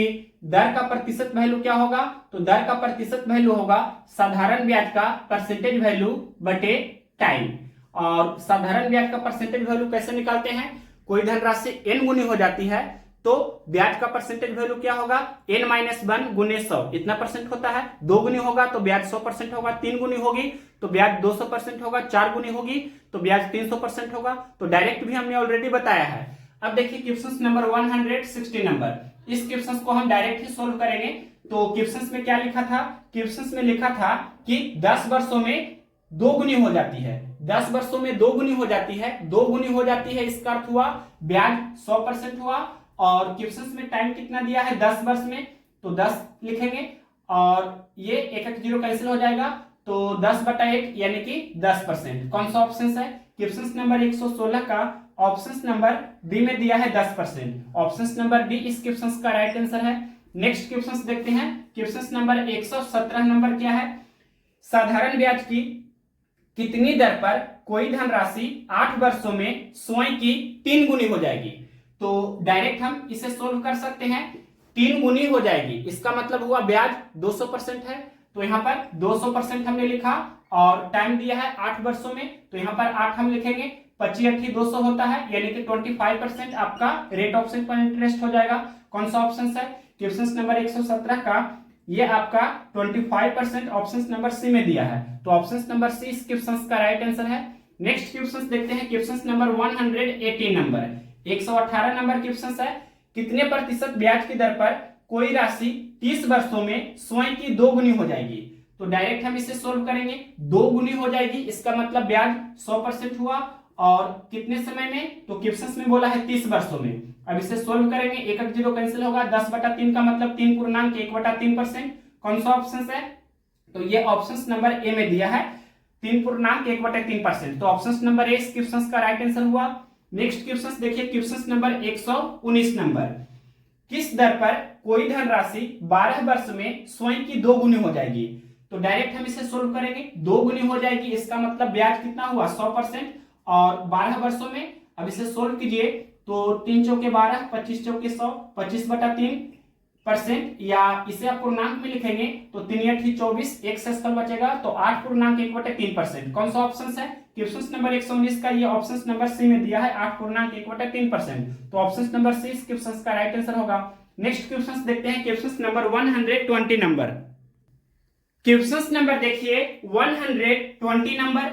दर का प्रतिशत वैल्यू क्या होगा? तो दर का प्रतिशत वैल्यू होगा साधारण ब्याज का परसेंटेज वैल्यू बटे टाइम। और साधारण ब्याज का परसेंटेज वैल्यू कैसे निकालते हैं? कोई धनराशि n गुनी हो जाती है तो ब्याज का परसेंटेज वैल्यू क्या होगा? n-1 गुने 100 इतना परसेंट होता है। 2 गुनी होगा तो ब्याज 100% होगा, 3 गुनी होगी तो ब्याज 200% होगा, 4 गुनी होगी तो ब्याज 300% होगा। तो डायरेक्ट भी हमने ऑलरेडी बताया है। अब देखिए क्वेश्चन नंबर 160 नंबर। इस क्वेश्चन को हम डायरेक्ट ही सोल्व करेंगे। तो क्वेश्चन में क्या लिखा था? क्वेश्चन में लिखा था कि 10 वर्षों में 2 गुनी हो जाती है। 10 वर्षों में 2 गुनी हो जाती है, 2 गुनी हो जाती है, इसका अर्थ हुआ ब्याज 100% हुआ। और क्वेश्चन में टाइम कितना दिया है? 10 वर्ष में, तो 10 लिखेंगे और ये एक जीरो कैंसिल हो जाएगा तो 10/1 यानी कि 10%। कौन सा ऑप्शन है? क्वेश्चन नंबर 116 का ऑप्शन नंबर बी में दिया है 10%। ऑप्शन नंबर बी इस क्वेश्चन का राइट आंसर है। नेक्स्ट क्वेश्चन देखते हैं, क्वेश्चन नंबर 117 नंबर क्या है? साधारण ब्याज की कितनी दर पर कोई धनराशि 8 वर्षों में स्वयं की 3 गुनी हो जाएगी? तो डायरेक्ट हम इसे सोल्व कर सकते हैं। 3 गुनी हो जाएगी इसका मतलब हुआ ब्याज 200% है, तो यहाँ पर 200% हमने लिखा और टाइम दिया है 8 वर्षों में, तो यहाँ पर 8 हम लिखेंगे। 25 200 होता है यानी कि 25% आपका रेट ऑफ इंटरेस्ट हो जाएगा। कौन सा ऑप्शन है? क्वेश्चन नंबर 117 का ये आपका 25% ऑप्शन नंबर सी में दिया है, तो ऑप्शन नंबर सी इस क्वेश्चन का राइट आंसर है। नेक्स्ट क्वेश्चन देखते हैं, question number 118 number. 118 number question है कितने प्रतिशत ब्याज की दर पर कोई राशि 30 वर्षों में स्वयं की 2 गुनी हो जाएगी। तो डायरेक्ट हम इसे सोल्व करेंगे, 2 गुनी हो जाएगी, इसका मतलब ब्याज 100% हुआ और कितने समय में, तो क्वेश्चन में बोला है 30 वर्षों में। अब इसे सोल्व करेंगे, एक एक जीरो कैंसिल होगा, 10/3 का मतलब 3.1/3%। कौन सा ऑप्शन है, तो ये ऑप्शन नंबर ए में दिया है 3.1/3%। तो ऑप्शन नंबर ए इस क्वेश्चन का राइट आंसर हुआ। नेक्स्ट क्वेश्चन देखिए, क्वेश्चन नंबर 119 नंबर, किस दर पर कोई धनराशि 12 वर्ष में स्वयं की 2 गुनी हो जाएगी। तो डायरेक्ट हम इसे सोल्व करेंगे, 2 गुनी हो जाएगी, इसका मतलब ब्याज कितना हुआ 100% और 12 वर्षों में। अब इसे सोल्व कीजिए तो 3 चौके 12, 25 चौके 100, 25/3%, या इसे आप पूर्णांक में लिखेंगे तो 3 8 24, एक शेषफल बचेगा तो 8.1/3%। कौन सा ऑप्शन है, क्वेश्चन नंबर 119 का ये ऑप्शन नंबर सी में दिया है 8.1/3%। तो ऑप्शन नंबर सी इस क्वेश्चन का राइट आंसर होगा। नेक्स्ट क्वेश्चन देखते हैं, question number 120 number. Question number देखिए 120 नंबर,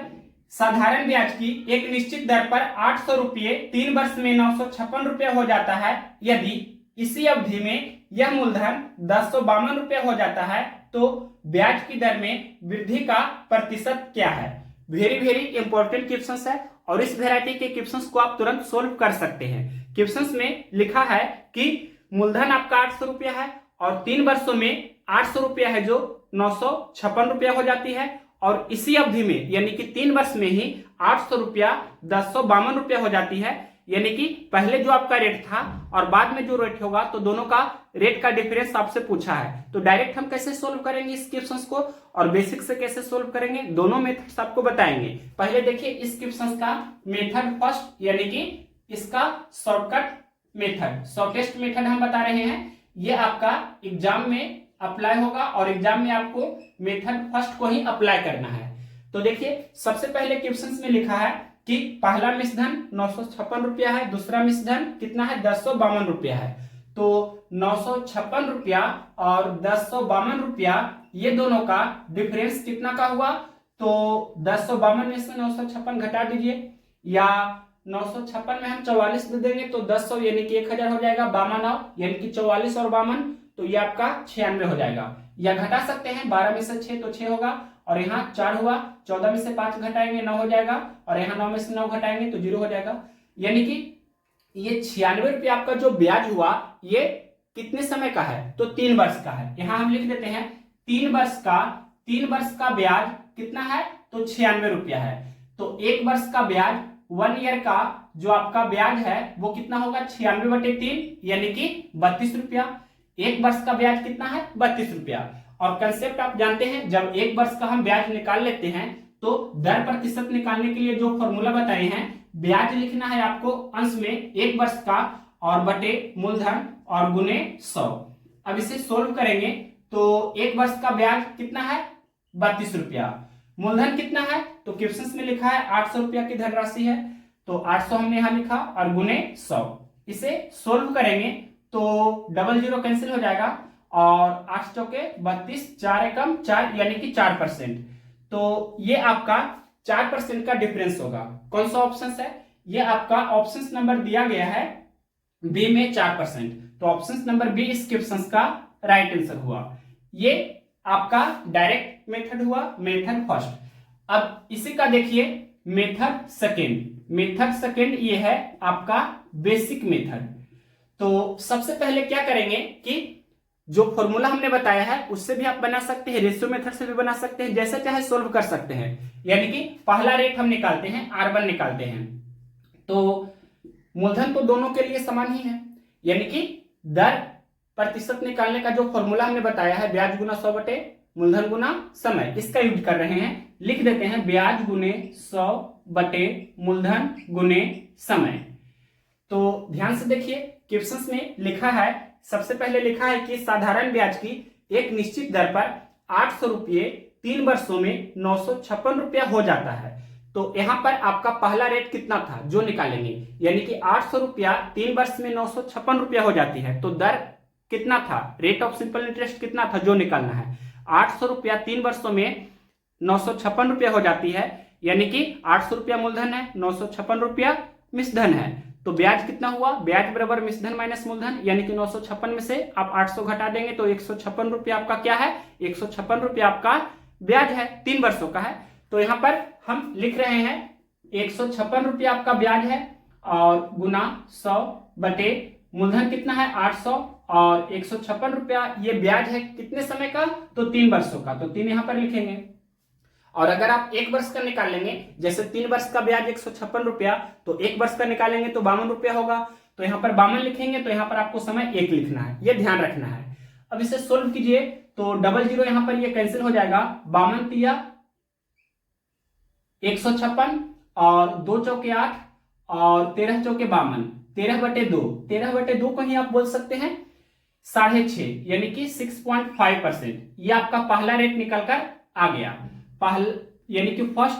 साधारण ब्याज की एक निश्चित दर पर 800 रुपये 3 वर्ष में 956 रुपये हो जाता है, यदि इसी अवधि में यह मूलधन 1052 रुपये हो जाता है तो ब्याज की दर में वृद्धि का प्रतिशत क्या है। वेरी वेरी इंपॉर्टेंट क्वेश्चंस है और इस वैरायटी के क्वेश्चंस को आप तुरंत सोल्व कर सकते हैं। क्वेश्चंस में लिखा है कि मूलधन आपका 800 रुपया है और 3 वर्षों में 800 रुपया है जो 956 रुपया हो जाती है, और इसी अवधि में यानी कि 3 वर्ष में ही 800 रुपया 1052 रुपया हो जाती है, यानी कि पहले जो आपका रेट था और बाद में जो रेट होगा तो दोनों का रेट का डिफरेंस आपसे पूछा है। तो डायरेक्ट हम कैसे सोल्व करेंगे इस क्वेश्चन को और बेसिक से कैसे सोल्व करेंगे, दोनों मेथड्स आपको बताएंगे। पहले देखिए इस क्वेश्चन का मेथड फर्स्ट, यानी कि इसका शॉर्टकट मेथड, शॉर्टेस्ट मेथड हम बता रहे हैं। ये आपका एग्जाम में अप्लाई होगा और एग्जाम में आपको मेथड फर्स्ट को ही अप्लाई करना है। तो देखिए सबसे पहले क्वेश्चन में लिखा है कि पहला मिश्रधन 956 रुपया है, दूसरा मिश्रधन कितना है 1052 रुपया है। तो 956 रुपया और 1052 रुपया ये दोनों का डिफरेंस कितना का हुआ, तो 1052 में से 956 घटा दीजिए, या 956 में हम 44 दे देंगे तो 1000 यानी कि 1000 हो जाएगा, 52 यानी कि 44 और 52 तो ये आपका 96 हो जाएगा। या घटा सकते हैं 12 में से 6 तो 6 होगा, और यहाँ 4 हुआ, 14 में से 5 घटाएंगे 9 हो जाएगा, और यहाँ 9 में से 9 घटाएंगे तो 0 हो जाएगा। यानी कि ये 96 रुपया आपका जो ब्याज हुआ ये कितने समय का है, तो 3 वर्ष का है। यहाँ हम लिख देते हैं 3 वर्ष का ब्याज कितना है, तो 96 रुपया है। तो 1 वर्ष का ब्याज 1 ईयर का जो आपका ब्याज है वो कितना होगा 96/3 यानी कि 32 रुपया। 1 वर्ष का ब्याज कितना है 32 रुपया। और कंसेप्ट आप जानते हैं, जब 1 वर्ष का हम ब्याज निकाल लेते हैं तो दर प्रतिशत निकालने के लिए जो फॉर्मूला बताए हैं, ब्याज लिखना है आपको अंश में 1 वर्ष का और बटे मूलधन और गुने 100। अब इसे सोल्व करेंगे तो 1 वर्ष का ब्याज कितना है 32 रुपया, मूलधन कितना है, तो क्वेश्चन में लिखा है 800 रुपया की धनराशि है तो 800 हमने यहाँ लिखा और गुने 100। इसे सोल्व करेंगे तो 00 कैंसिल हो जाएगा और 8 चौके 32, 4 एकम 4 यानी कि 4%। तो ये आपका 4% का डिफरेंस होगा। कौन सा ऑप्शन है, ये आपका ऑप्शन नंबर दिया गया है बी में 4%। तो ऑप्शन नंबर बी इस क्वेश्चन का राइट आंसर हुआ। ये आपका डायरेक्ट मेथड हुआ, मेथड फर्स्ट। अब इसी का देखिए मेथड सेकेंड। मेथड सेकेंड ये है आपका बेसिक मेथड। तो सबसे पहले क्या करेंगे कि जो फॉर्मूला हमने बताया है उससे भी आप बना सकते हैं, रेशियो मेथड से भी बना सकते हैं, जैसे चाहे सोल्व कर सकते हैं। यानी कि पहला रेट हम निकालते हैं, R1 निकालते हैं, तो मूलधन तो दोनों के लिए समान ही है, यानी कि दर प्रतिशत निकालने का जो फॉर्मूला हमने बताया है ब्याज गुना 100 बटे मूलधन गुना समय, इसका यूज कर रहे हैं। लिख देते हैं ब्याज गुने 100 बटे मूलधन गुने समय। तो ध्यान से देखिए क्वेश्चन में लिखा है, सबसे पहले लिखा है कि साधारण ब्याज की एक निश्चित दर पर 800 रुपये 3 वर्षों में 956 रुपया हो जाता है। तो यहाँ पर आपका पहला रेट कितना था जो निकालेंगे, यानी कि 800 रुपया 3 वर्ष में 956 रुपया हो जाती है, तो दर कितना था, रेट ऑफ सिंपल इंटरेस्ट कितना था जो निकालना है। 800 रुपया 3 वर्षों में 956 रुपया हो जाती है, यानी कि 800 रुपया मूलधन है, 956 रुपया मिश्रधन है। तो ब्याज कितना हुआ, ब्याज बराबर मिश्रधन माइनस मूलधन, यानी कि 956 में से आप 800 घटा देंगे तो 156 रुपया आपका क्या है, 156 रुपया आपका ब्याज है, 3 वर्षों का है। तो यहाँ पर हम लिख रहे हैं 156 रुपया आपका ब्याज है और गुना 100 बटे मूलधन कितना है 800 और 156 रुपया ये ब्याज है कितने समय का, तो 3 वर्षों का, तो 3 यहाँ पर लिखेंगे। और अगर आप 1 वर्ष का निकालेंगे, जैसे 3 वर्ष का ब्याज 156 रुपया, तो 1 वर्ष का निकालेंगे तो 52 रुपया होगा, तो यहाँ पर 52 लिखेंगे, तो यहाँ पर आपको समय 1 लिखना है, ये ध्यान रखना है। अब इसे सोल्व कीजिए तो 00 यहाँ पर ये कैंसिल हो जाएगा, 52 तिया 156 और 2 चौके 8 और 13 चौके 52, 13/2, 13/2 को ही आप बोल सकते हैं 6.5 यानी कि 6.5%, ये आपका पहला रेट निकल कर आ गया। यानी कि फर्स्ट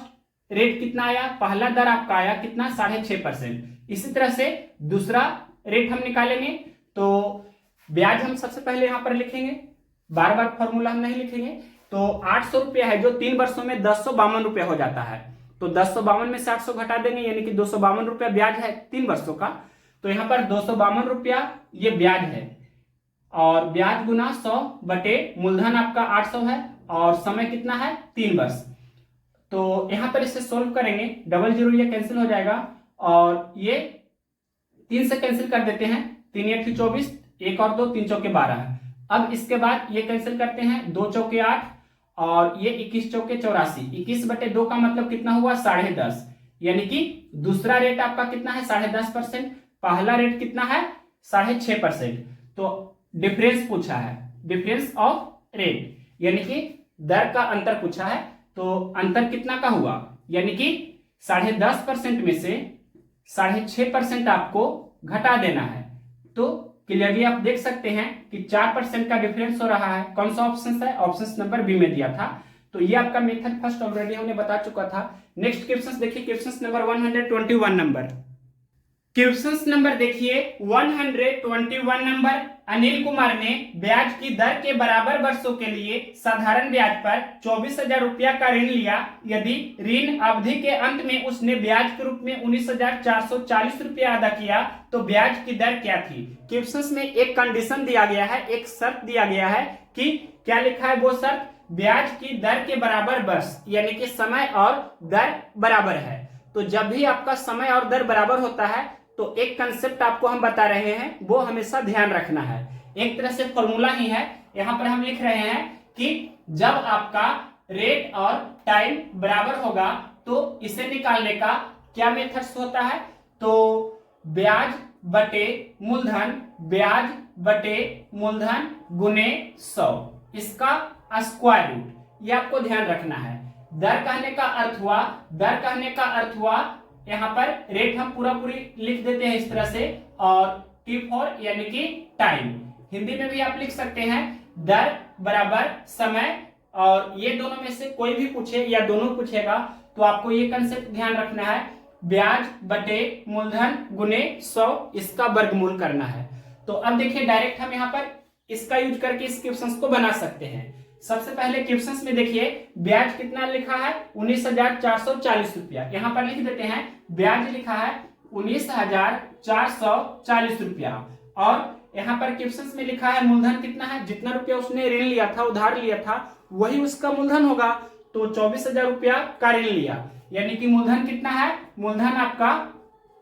रेट कितना आया, पहला दर आपका आया कितना 6.5%। इसी तरह से दूसरा रेट हम निकालेंगे तो ब्याज हम सबसे पहले यहां पर लिखेंगे, बार बार फॉर्मूला हम नहीं लिखेंगे। तो 800 रुपया है जो 3 वर्षों में 1052 रुपया हो जाता है, तो 1052 में से 800 घटा देंगे यानी कि 252 रुपया ब्याज है 3 वर्षों का। तो यहाँ पर 252 रुपया ये ब्याज है और ब्याज गुना 100 बटे मूलधन आपका 800 है और समय कितना है 3 वर्ष। तो यहां पर इसे सोल्व करेंगे, 00 ये कैंसिल हो जाएगा और ये 3 से कैंसिल कर देते हैं, 3 8 24, 1 और 2 3 चौके 12। अब इसके बाद ये कैंसिल करते हैं, 2 चौके 8 और ये 21 चौके 84, 21/2 का मतलब कितना हुआ 10.5, यानी कि दूसरा रेट आपका कितना है 10.5%, पहला रेट कितना है 6.5%। तो डिफरेंस पूछा है, डिफरेंस ऑफ रेट यानी कि दर का अंतर पूछा है, तो अंतर कितना का हुआ, यानी कि 10.5% में से 6.5% आपको घटा देना है। तो क्लियरली आप देख सकते हैं कि 4% का डिफरेंस हो रहा है। कौन सा ऑप्शन है, ऑप्शन नंबर बी में दिया था। तो ये आपका मेथड फर्स्ट ऑलरेडी हमने बता चुका था। नेक्स्ट क्वेश्चन देखिए, question number 121 number, question number देखिए 121 नंबर। अनिल कुमार ने ब्याज की दर के बराबर वर्षों के लिए साधारण ब्याज पर 24,000 रुपया का ऋण लिया। यदि ऋण अवधि के अंत में उसने ब्याज के रूप में 19,440 रुपया अदा किया तो ब्याज की दर क्या थी। क्वेश्चन में एक कंडीशन दिया गया है, एक शर्त दिया गया है कि क्या लिखा है वो शर्त, ब्याज की दर के बराबर वर्ष, यानी कि समय और दर बराबर है। तो जब भी आपका समय और दर बराबर होता है तो एक कंसेप्ट आपको हम बता रहे हैं, वो हमेशा ध्यान रखना है। एक तरह से फॉर्मूला ही है, यहां पर हम लिख रहे हैं कि जब आपका रेट और टाइम बराबर होगा तो इसे निकालने का क्या मेथड्स होता है, तो ब्याज बटे मूलधन, ब्याज बटे मूलधन गुने 100, इसका स्क्वायर रूट, ये आपको ध्यान रखना है। दर कहने का अर्थ हुआ, दर कहने का अर्थ हुआ यहाँ पर रेट हम पूरा पूरी लिख देते हैं इस तरह से, और T4 यानी कि टाइम, हिंदी में भी आप लिख सकते हैं दर बराबर समय, और ये दोनों में से कोई भी पूछे या दोनों पूछेगा तो आपको ये कंसेप्ट ध्यान रखना है, ब्याज बटे मूलधन गुने 100, इसका वर्गमूल करना है। तो अब देखिए डायरेक्ट हम यहाँ पर इसका यूज करके इस क्वेश्चन को बना सकते हैं। सबसे पहले क्वेश्चन में देखिए ब्याज कितना लिखा है 19,440 रुपया, यहाँ पर लिख देते हैं ब्याज लिखा है 19,440 रुपया, और यहाँ पर क्वेश्चन में लिखा है मूलधन कितना है, जितना रुपया उसने ऋण लिया था, उधार लिया था, वही उसका मूलधन होगा। तो 24,000 रुपया का ऋण लिया, यानी कि मूलधन कितना है, मूलधन आपका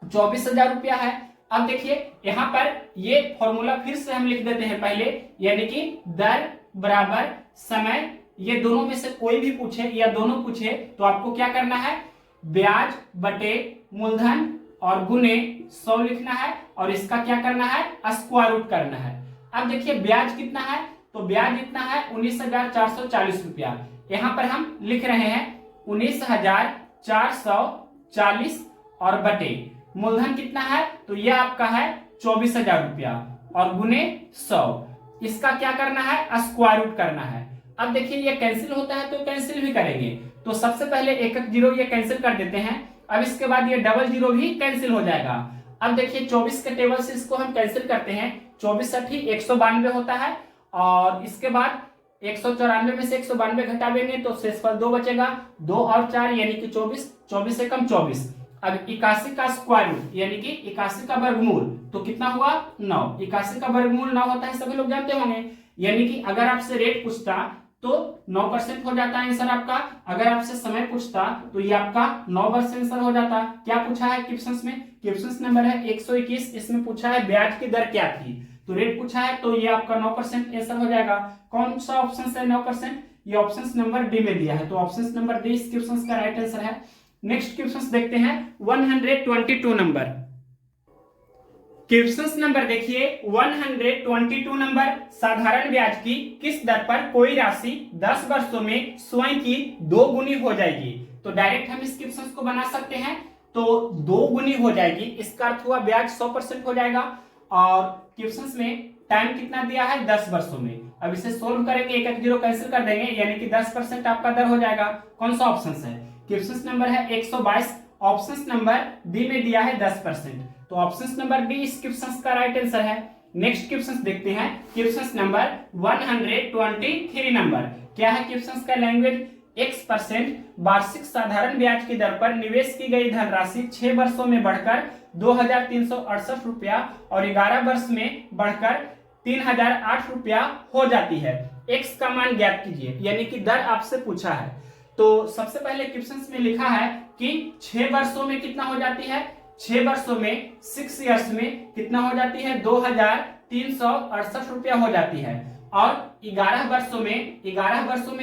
24,000 रुपया है। अब देखिए यहाँ पर ये फॉर्मूला फिर से हम लिख देते हैं पहले, यानी कि दर बराबर समय, ये दोनों में से कोई भी पूछे या दोनों पूछे तो आपको क्या करना है, ब्याज बटे मूलधन और गुने 100 लिखना है, और इसका क्या करना है, स्क्वायर रूट करना है। अब देखिए ब्याज कितना है, तो ब्याज इतना है 19,440 रुपया, यहाँ पर हम लिख रहे हैं 19,440 और बटे मूलधन कितना है, तो यह आपका है 24,000 रुपया और गुने 100, इसका क्या करना है, स्क्वायर रूट करना है। अब देखिए ये कैंसिल होता है तो कैंसिल भी करेंगे, तो सबसे पहले एक जीरो ये कैंसिल कर देते हैं, अब इसके बाद ये 00 भी कैंसिल हो जाएगा। अब देखिए 24 के टेबल से इसको हम कैंसिल करते हैं, 24 × 192 होता है, और इसके बाद 194 में से 192 घटा देंगे तो शेषफल 2 बचेगा, 2 और 4 यानी कि 24, 24 से कम 24। अब 81 का स्क्वायर रूट यानी कि 81 का वर्गमूल तो कितना हुआ 9। 81 का वर्गमूल 9 होता है, सभी लोग जानते होंगे। यानी कि अगर आपसे रेट पूछता तो 9% हो जाता है आंसर आपका। अगर आपसे समय पूछता तो ये आपका 9 वर्ष आंसर हो जाता। क्या पूछा है क्वेश्चंस में? क्वेश्चंस नंबर है 121, इसमें पूछा है ब्याज की दर क्या थी, तो रेट पूछा है तो ये आपका 9% आंसर हो जाएगा। कौन सा ऑप्शन है 9%? ये ऑप्शन नंबर डी में दिया है, तो ऑप्शन नंबर डी इस क्वेश्चन का राइट आंसर है। नेक्स्ट क्वेश्चन देखते हैं 122 नंबर। क्वेश्चन नंबर देखिए 122 नंबर, साधारण ब्याज की किस दर पर कोई राशि 10 वर्षों में स्वयं की 2 गुनी हो जाएगी। तो डायरेक्ट हम इस क्वेश्चन को बना सकते हैं, तो 2 गुनी हो जाएगी, इसका अर्थ हुआ ब्याज 100% हो जाएगा। और क्वेश्चन में टाइम कितना दिया है 10 वर्षों में। अब इसे सोल्व करेंगे, एक एक जीरो कैंसिल कर देंगे, यानी कि 10% आपका दर हो जाएगा। कौन सा ऑप्शन है? क्वेश्चन नंबर है 122, ऑप्शन नंबर डी में दिया है 10%, तो ऑप्शन नंबर डी इस क्वेश्चन का राइट आंसर है। नेक्स्ट क्वेश्चन देखते हैं, क्वेश्चन नंबर 123 नंबर। क्या है क्वेश्चन का लैंग्वेज? X% वार्षिक साधारण ब्याज की दर पर निवेश की गई धनराशि 6 वर्षों में बढ़कर 2368 रुपया और 11 वर्ष में बढ़कर 3008 रुपया हो जाती है। X का मान ज्ञात कीजिए, यानी कि दर आपसे पूछा है। तो सबसे पहले क्वेश्चन में लिखा है कि 6 वर्षों में कितना हो जाती है, 6 वर्षों में 6 इयर्स में कितना हो जाती है 2368 रुपया हो जाती है। और 11 वर्षों में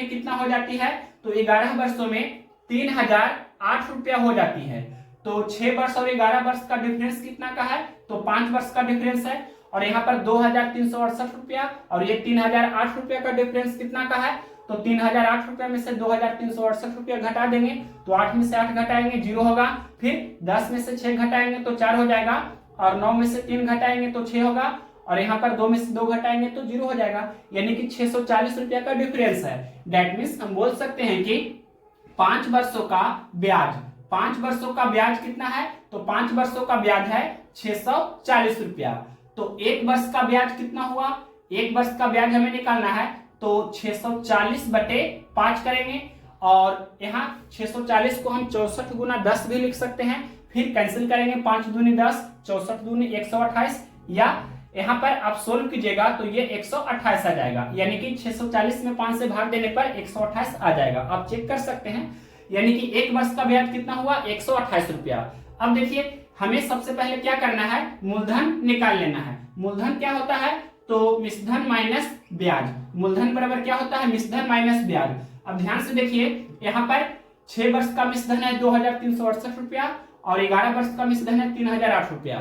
कितना हो जाती है, तो 11 वर्षों में 3008 रुपया हो जाती है। तो 6 वर्ष और 11 वर्ष का डिफरेंस कितना का है, तो 5 वर्ष का डिफरेंस है। और यहाँ पर 2368 रुपया और ये 3008 रुपया का डिफरेंस कितना का है, तो 3008 रुपया में से 2368 रुपया घटा देंगे, तो 8 में से 8 घटाएंगे 0 होगा, फिर 10 में से 6 घटाएंगे तो 4 हो जाएगा, और 9 में से 3 घटाएंगे तो 6 होगा, और यहाँ पर 2 में से 2 घटाएंगे तो 0 हो जाएगा, यानी कि 640 रुपया का डिफरेंस है। दैट मीन्स हम बोल सकते हैं कि 5 वर्षों का ब्याज, 5 वर्षों का ब्याज कितना है, तो 5 वर्षों का ब्याज है 640 रुपया। तो 1 वर्ष का ब्याज कितना हुआ, 1 वर्ष का ब्याज हमें निकालना है, तो 640 बटे 5 करेंगे, और यहाँ 640 को हम 64 गुना 10 भी लिख सकते हैं, फिर कैंसिल करेंगे, 5 दूनी 10, 64 दूनी 128, या यहाँ पर आप सोल्व कीजिएगा तो ये 128 आ जाएगा, यानी कि 640 में 5 से भाग देने पर 128 आ जाएगा। आप चेक कर सकते हैं, यानी कि 1 वर्ष का ब्याज कितना हुआ 128 रुपया। अब देखिए हमें सबसे पहले क्या करना है, मूलधन निकाल लेना है। मूलधन क्या होता है, तो मिश्रधन माइनस ब्याज। मूलधन बराबर क्या होता है, मिश्रधन माइनस ब्याज। अब ध्यान से देखिए, यहाँ पर 6 वर्ष का मिश्रधन है 2368 रुपया और 11 वर्ष का मिश्रधन है 3008 रुपया।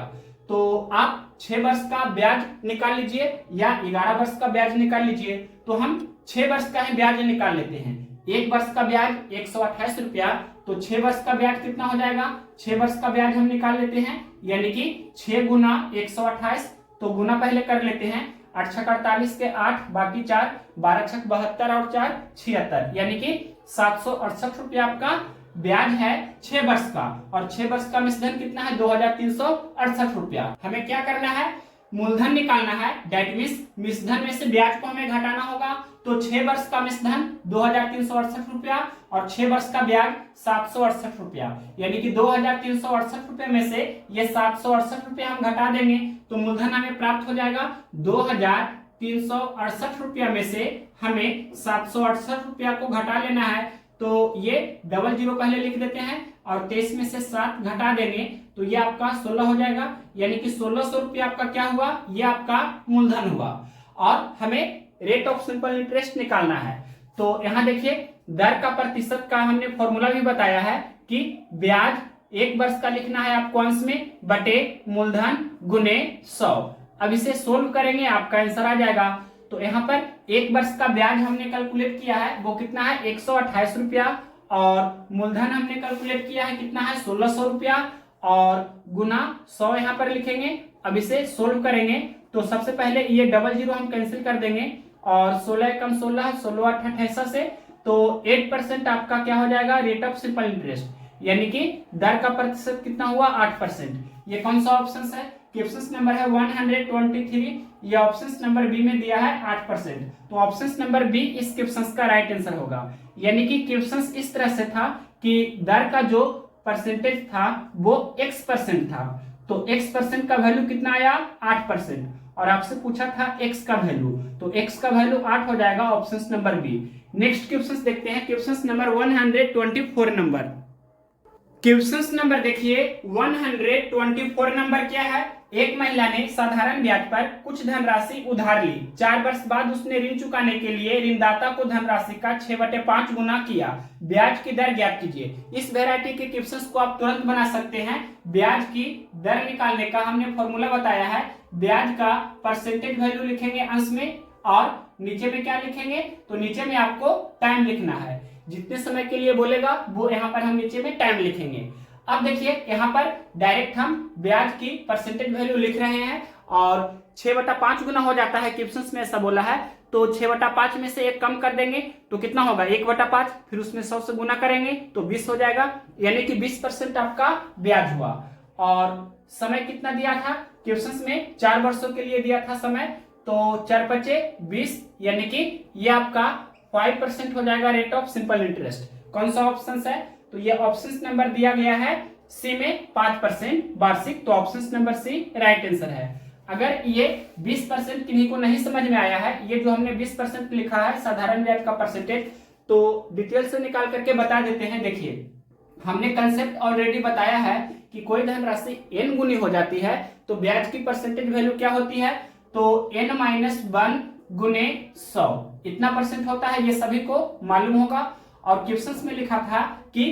तो आप 6 वर्ष का ब्याज निकाल लीजिए या 11 वर्ष का ब्याज निकाल लीजिए। तो हम 6 वर्ष का ही ब्याज निकाल लेते हैं। 1 वर्ष का ब्याज 128 रुपया, तो 6 वर्ष का ब्याज कितना हो जाएगा, 6 वर्ष का ब्याज हम निकाल लेते हैं, यानी कि 6 गुना 128, तो गुना पहले कर लेते हैं, 8 छक 48 के 8, बाकी 4, 12 छक 72 और 4 76, यानी कि 768 रुपया आपका ब्याज है 6 वर्ष का। और 6 वर्ष का मिश्रधन कितना है 2368 रुपया। हमें क्या करना है, मूलधन निकालना है। दैट मींस मिश्रधन में से ब्याज को हमें घटाना होगा। तो 6 वर्ष का मिश्रधन 2368 रुपया और 6 वर्ष का ब्याज 768 रुपया, यानी कि 2368 रुपये में से ये 768 रुपया हम घटा देंगे तो मूलधन हमें प्राप्त हो जाएगा 2368 रुपया में से हमें 768 रुपया को घटा लेना है। तो ये डबल जीरो पहले लिख देते हैं और 23 में से 7 घटा देंगे तो ये आपका 16 हो जाएगा, यानी कि 1600 रुपया आपका क्या हुआ, ये आपका मूलधन हुआ। और हमें रेट ऑफ सिंपल इंटरेस्ट निकालना है। तो यहाँ देखिए दर का प्रतिशत का हमने फॉर्मूला भी बताया है कि ब्याज 1 वर्ष का लिखना है आपको अंश में बटे मूलधन गुने 100। अब इसे सोल्व करेंगे आपका आंसर आ जाएगा। तो यहाँ पर 1 वर्ष का ब्याज हमने कैलकुलेट किया है, वो कितना है 128 रुपया, और मूलधन हमने कैलकुलेट किया है कितना है 1600 रुपया, और गुना 100 यहाँ पर लिखेंगे। अब इसे सोल्व करेंगे तो सबसे पहले ये डबल जीरो हम कैंसिल कर देंगे, और 16 कम 16, 16 8 28 से, तो 8% आपका क्या हो जाएगा, रेट ऑफ सिंपल इंटरेस्ट, यानी कि दर का प्रतिशत कितना हुआ 8%। ये कौन सा ऑप्शन है, क्वेश्चन नंबर है 123, ये ऑप्शन नंबर बी में दिया है 8%। तो ऑप्शन नंबर बी इस क्वेश्चन का राइट आंसर होगा। यानी कि क्वेश्चन इस तरह से था कि दर का जो परसेंटेज था वो x% था, तो x% का वैल्यू कितना आया 8%, और आपसे पूछा था x का वैल्यू, तो x का वैल्यू 8 हो जाएगा, option number B. Next question देखते हैं, question number 124 number. Question number देखिए 124 नंबर क्या है। एक महिला ने साधारण ब्याज पर कुछ धनराशि उधार ली, 4 वर्ष बाद उसने ऋण चुकाने के लिए ऋणदाता को धनराशि का 6/5 गुना किया, ब्याज की दर ज्ञात कीजिए। इस वैरायटी के क्वेश्चंस को आप तुरंत बना सकते हैं। ब्याज की दर निकालने का हमने फॉर्मूला बताया है, ब्याज का परसेंटेज वैल्यू लिखेंगे अंश में, और नीचे में क्या लिखेंगे, तो नीचे में आपको टाइम लिखना है, जितने समय के लिए बोलेगा वो यहाँ पर हम नीचे में टाइम लिखेंगे। अब देखिए यहाँ पर डायरेक्ट हम ब्याज की परसेंटेज वैल्यू लिख रहे हैं, और 6/5 गुना हो जाता है, क्वेश्चन में ऐसा बोला है, तो 6/5 में से 1 कम कर देंगे तो कितना होगा 1/5, फिर उसमें 100 से गुना करेंगे तो 20 हो जाएगा, यानी कि 20% आपका ब्याज हुआ। और समय कितना दिया था क्वेश्चन में, 4 वर्षों के लिए दिया था समय, तो 4 × 5 = 20, यानी कि ये आपका 5% हो जाएगा रेट ऑफ सिंपल इंटरेस्ट। कौन सा ऑप्शन है, तो ये ऑप्शन नंबर दिया गया है सी में 5% वार्षिक, तो option number C right answer है। अगर ये 20% किन्हीं को नहीं समझ में आया है, ये जो हमने 20% लिखा है साधारण ब्याज का परसेंटेज, तो डिटेल से निकाल करके बता देते हैं। देखिए हमने कंसेप्ट ऑलरेडी बताया है कि कोई धनराशि n गुनी हो जाती है तो ब्याज की परसेंटेज वैल्यू क्या होती है, तो n-1 गुने 100 इतना परसेंट होता है, ये सभी को मालूम होगा। और क्वेश्चंस में लिखा था कि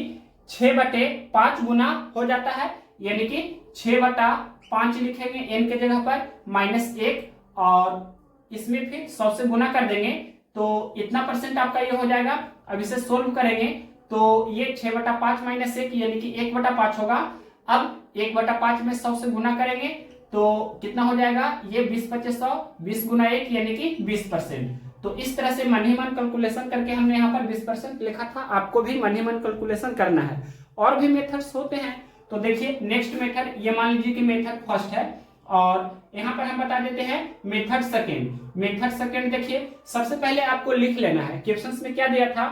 6/5 गुना हो जाता है, यानी कि 6/5 लिखेंगे n के जगह पर -1, और इसमें फिर 100 से गुना कर देंगे तो इतना परसेंट आपका ये हो जाएगा। अब इसे सोल्व करेंगे तो ये 6/5 - 1 यानी कि 1/5 होगा। अब 1/5 में 100 से गुना करेंगे तो कितना हो जाएगा, ये 20/100, 20 × 1 यानी कि 20%। तो इस तरह से मन ही मन कैलकुलेशन करके हमने यहाँ पर 20% लिखा था, आपको भी मन ही मन कैलकुलेशन करना है। और भी मेथड्स होते हैं, तो देखिए नेक्स्ट मेथड, ये मान लीजिए कि मेथड फर्स्ट है, और यहाँ पर हम बता देते हैं मेथड सेकेंड। मेथड सेकेंड देखिए, सबसे पहले आपको लिख लेना है, क्वेश्चंस में क्या दिया था,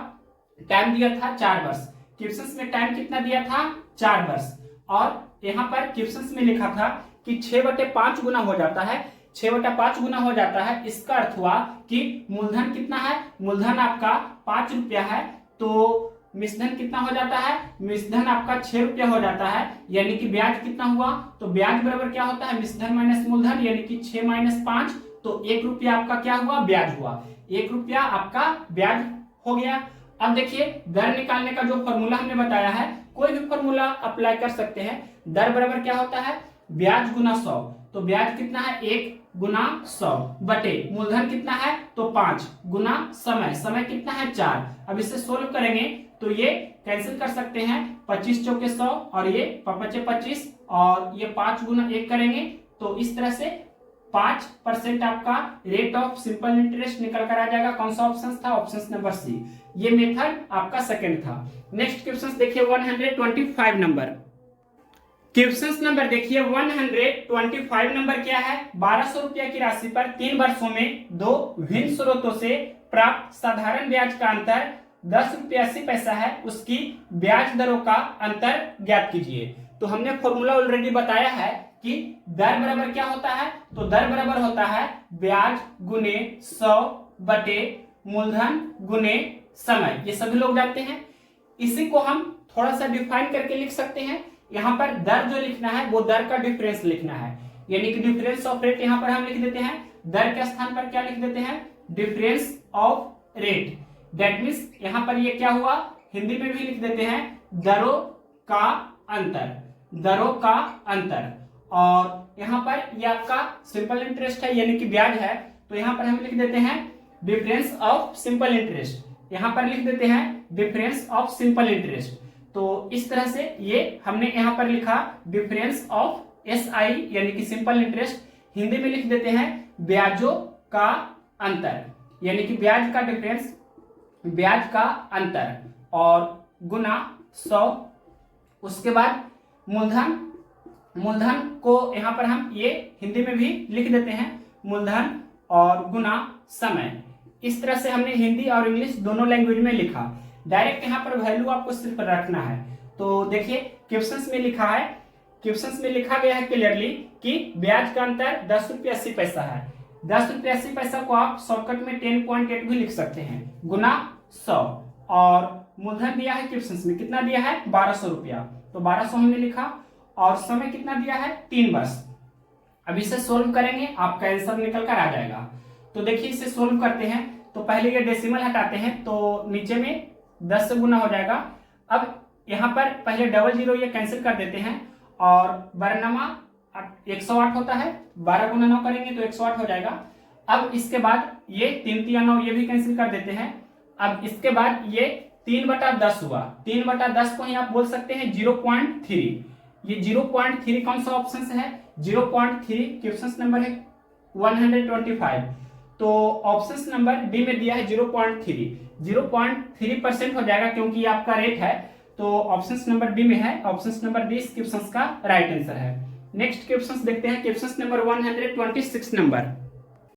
टाइम दिया था 4 वर्ष, क्वेश्चंस में टाइम कितना दिया था 4 वर्ष, और यहाँ पर क्वेश्चंस में लिखा था कि 6/5 गुना हो जाता है, 6/5 गुना हो जाता है, इसका अर्थ हुआ कि मूलधन कितना है, मूलधन आपका 5 रुपया है, तो मिश्रधन कितना हो जाता है, मिश्रधन आपका 6 रुपया हो जाता है, यानी कि ब्याज कितना हुआ, तो ब्याज बराबर क्या होता है, मिश्रधन माइनस मूलधन, यानी कि 6 - 5, तो 1 रुपया आपका क्या हुआ, ब्याज हुआ, 1 रुपया आपका ब्याज हो गया। अब देखिए दर निकालने का जो फॉर्मूला हमने बताया है, कोई भी फॉर्मूला अप्लाई कर सकते हैं। दर बराबर क्या होता है, ब्याज गुना 100, तो ब्याज कितना है 1 गुना 100 बटे मूलधन कितना है, तो 5 गुना समय, समय कितना है 4। अब इसे सोल्व करेंगे तो ये कैंसिल कर सकते हैं, 25 × 4 = 100, और ये 5 × 5 = 25, और ये 5 गुना 1 करेंगे तो इस तरह से 5% आपका रेट ऑफ सिंपल इंटरेस्ट निकल कर आ जाएगा। कौन सा ऑप्शन था, ऑप्शन नंबर सी। ये मेथड आपका सेकंड था। नेक्स्ट क्वेश्चन देखिए 125 नंबर। क्वेश्चन नंबर देखिए 125 नंबर क्या है, 1200 रुपया की राशि पर 3 वर्षों में 2 भिन्न स्रोतों से प्राप्त साधारण ब्याज का अंतर 10 रुपया 80 पैसा है, उसकी ब्याज दरों का अंतर ज्ञात कीजिए। तो हमने फॉर्मूला ऑलरेडी बताया है कि दर बराबर क्या होता है, तो दर बराबर होता है ब्याज गुने 100 बटे मूलधन गुने समय, ये सभी लोग जानते हैं। इसी को हम थोड़ा सा डिफाइन करके लिख सकते हैं। यहाँ पर दर जो लिखना है वो दर का डिफरेंस लिखना है, यानी कि डिफरेंस ऑफ रेट यहाँ पर हम लिख देते हैं, दर के स्थान पर क्या लिख देते हैं, difference of rate. That means यहाँ पर ये क्या हुआ, हिंदी में भी लिख देते हैं दरों का अंतर, दरों का अंतर। और यहाँ पर ये आपका सिंपल इंटरेस्ट है यानी कि ब्याज है, तो यहाँ पर हम लिख देते हैं डिफरेंस ऑफ सिंपल इंटरेस्ट, यहाँ पर लिख देते हैं डिफरेंस ऑफ सिंपल इंटरेस्ट। तो इस तरह से ये हमने यहाँ पर लिखा डिफरेंस ऑफ SI यानी कि सिंपल इंटरेस्ट, हिंदी में लिख देते हैं ब्याजों का अंतर, यानी कि ब्याज का डिफरेंस, ब्याज का अंतर, और गुना 100। उसके बाद मूलधन, मूलधन को यहाँ पर हम ये हिंदी में भी लिख देते हैं मूलधन, और गुना समय। इस तरह से हमने हिंदी और इंग्लिश दोनों लैंग्वेज में लिखा। डायरेक्ट यहाँ पर वैल्यू आपको सिर्फ रखना है। तो देखिए क्वेश्चंस में लिखा है, क्वेश्चंस में लिखा गया है क्लियरली कि ब्याज का अंतर 10 रुपये 80 पैसा है। 10 रुपये 80 पैसा को आप शॉर्टकट में 10.8 भी लिख सकते हैं गुना 100, और मूलधन दिया है क्वेश्चंस में, कितना दिया है 1200 रुपया, तो 1200 हमने लिखा, और समय कितना दिया है 3 वर्ष। अब इसे सोल्व करेंगे, आपका आंसर निकल कर आ जाएगा। तो देखिए इसे सोल्व करते हैं, तो पहले ये डेसिमल हटाते हैं, तो नीचे में 10 से गुना हो जाएगा। अब यहाँ पर पहले डबल जीरो ये कैंसिल कर देते हैं, और 12 108 होता है, 12 गुना 9 करेंगे तो 108 हो जाएगा। अब इसके बाद ये 3 3 9 ये भी कैंसिल कर देते हैं। अब इसके बाद ये 3/10 हुआ, 3/10 को ही आप बोल सकते हैं 0.3। ये 0.3 कौन सा ऑप्शन है, 0.3 क्वेश्चन नंबर है 125, तो ऑप्शन नंबर डी में दिया है 0.3% हो जाएगा, क्योंकि आपका रेट है, तो ऑप्शन नंबर डी में है, ऑप्शन नंबर डी इस क्वेश्चन का राइट आंसर है। नेक्स्ट क्वेश्चन देखते हैं, क्वेश्चन नंबर 126 नंबर।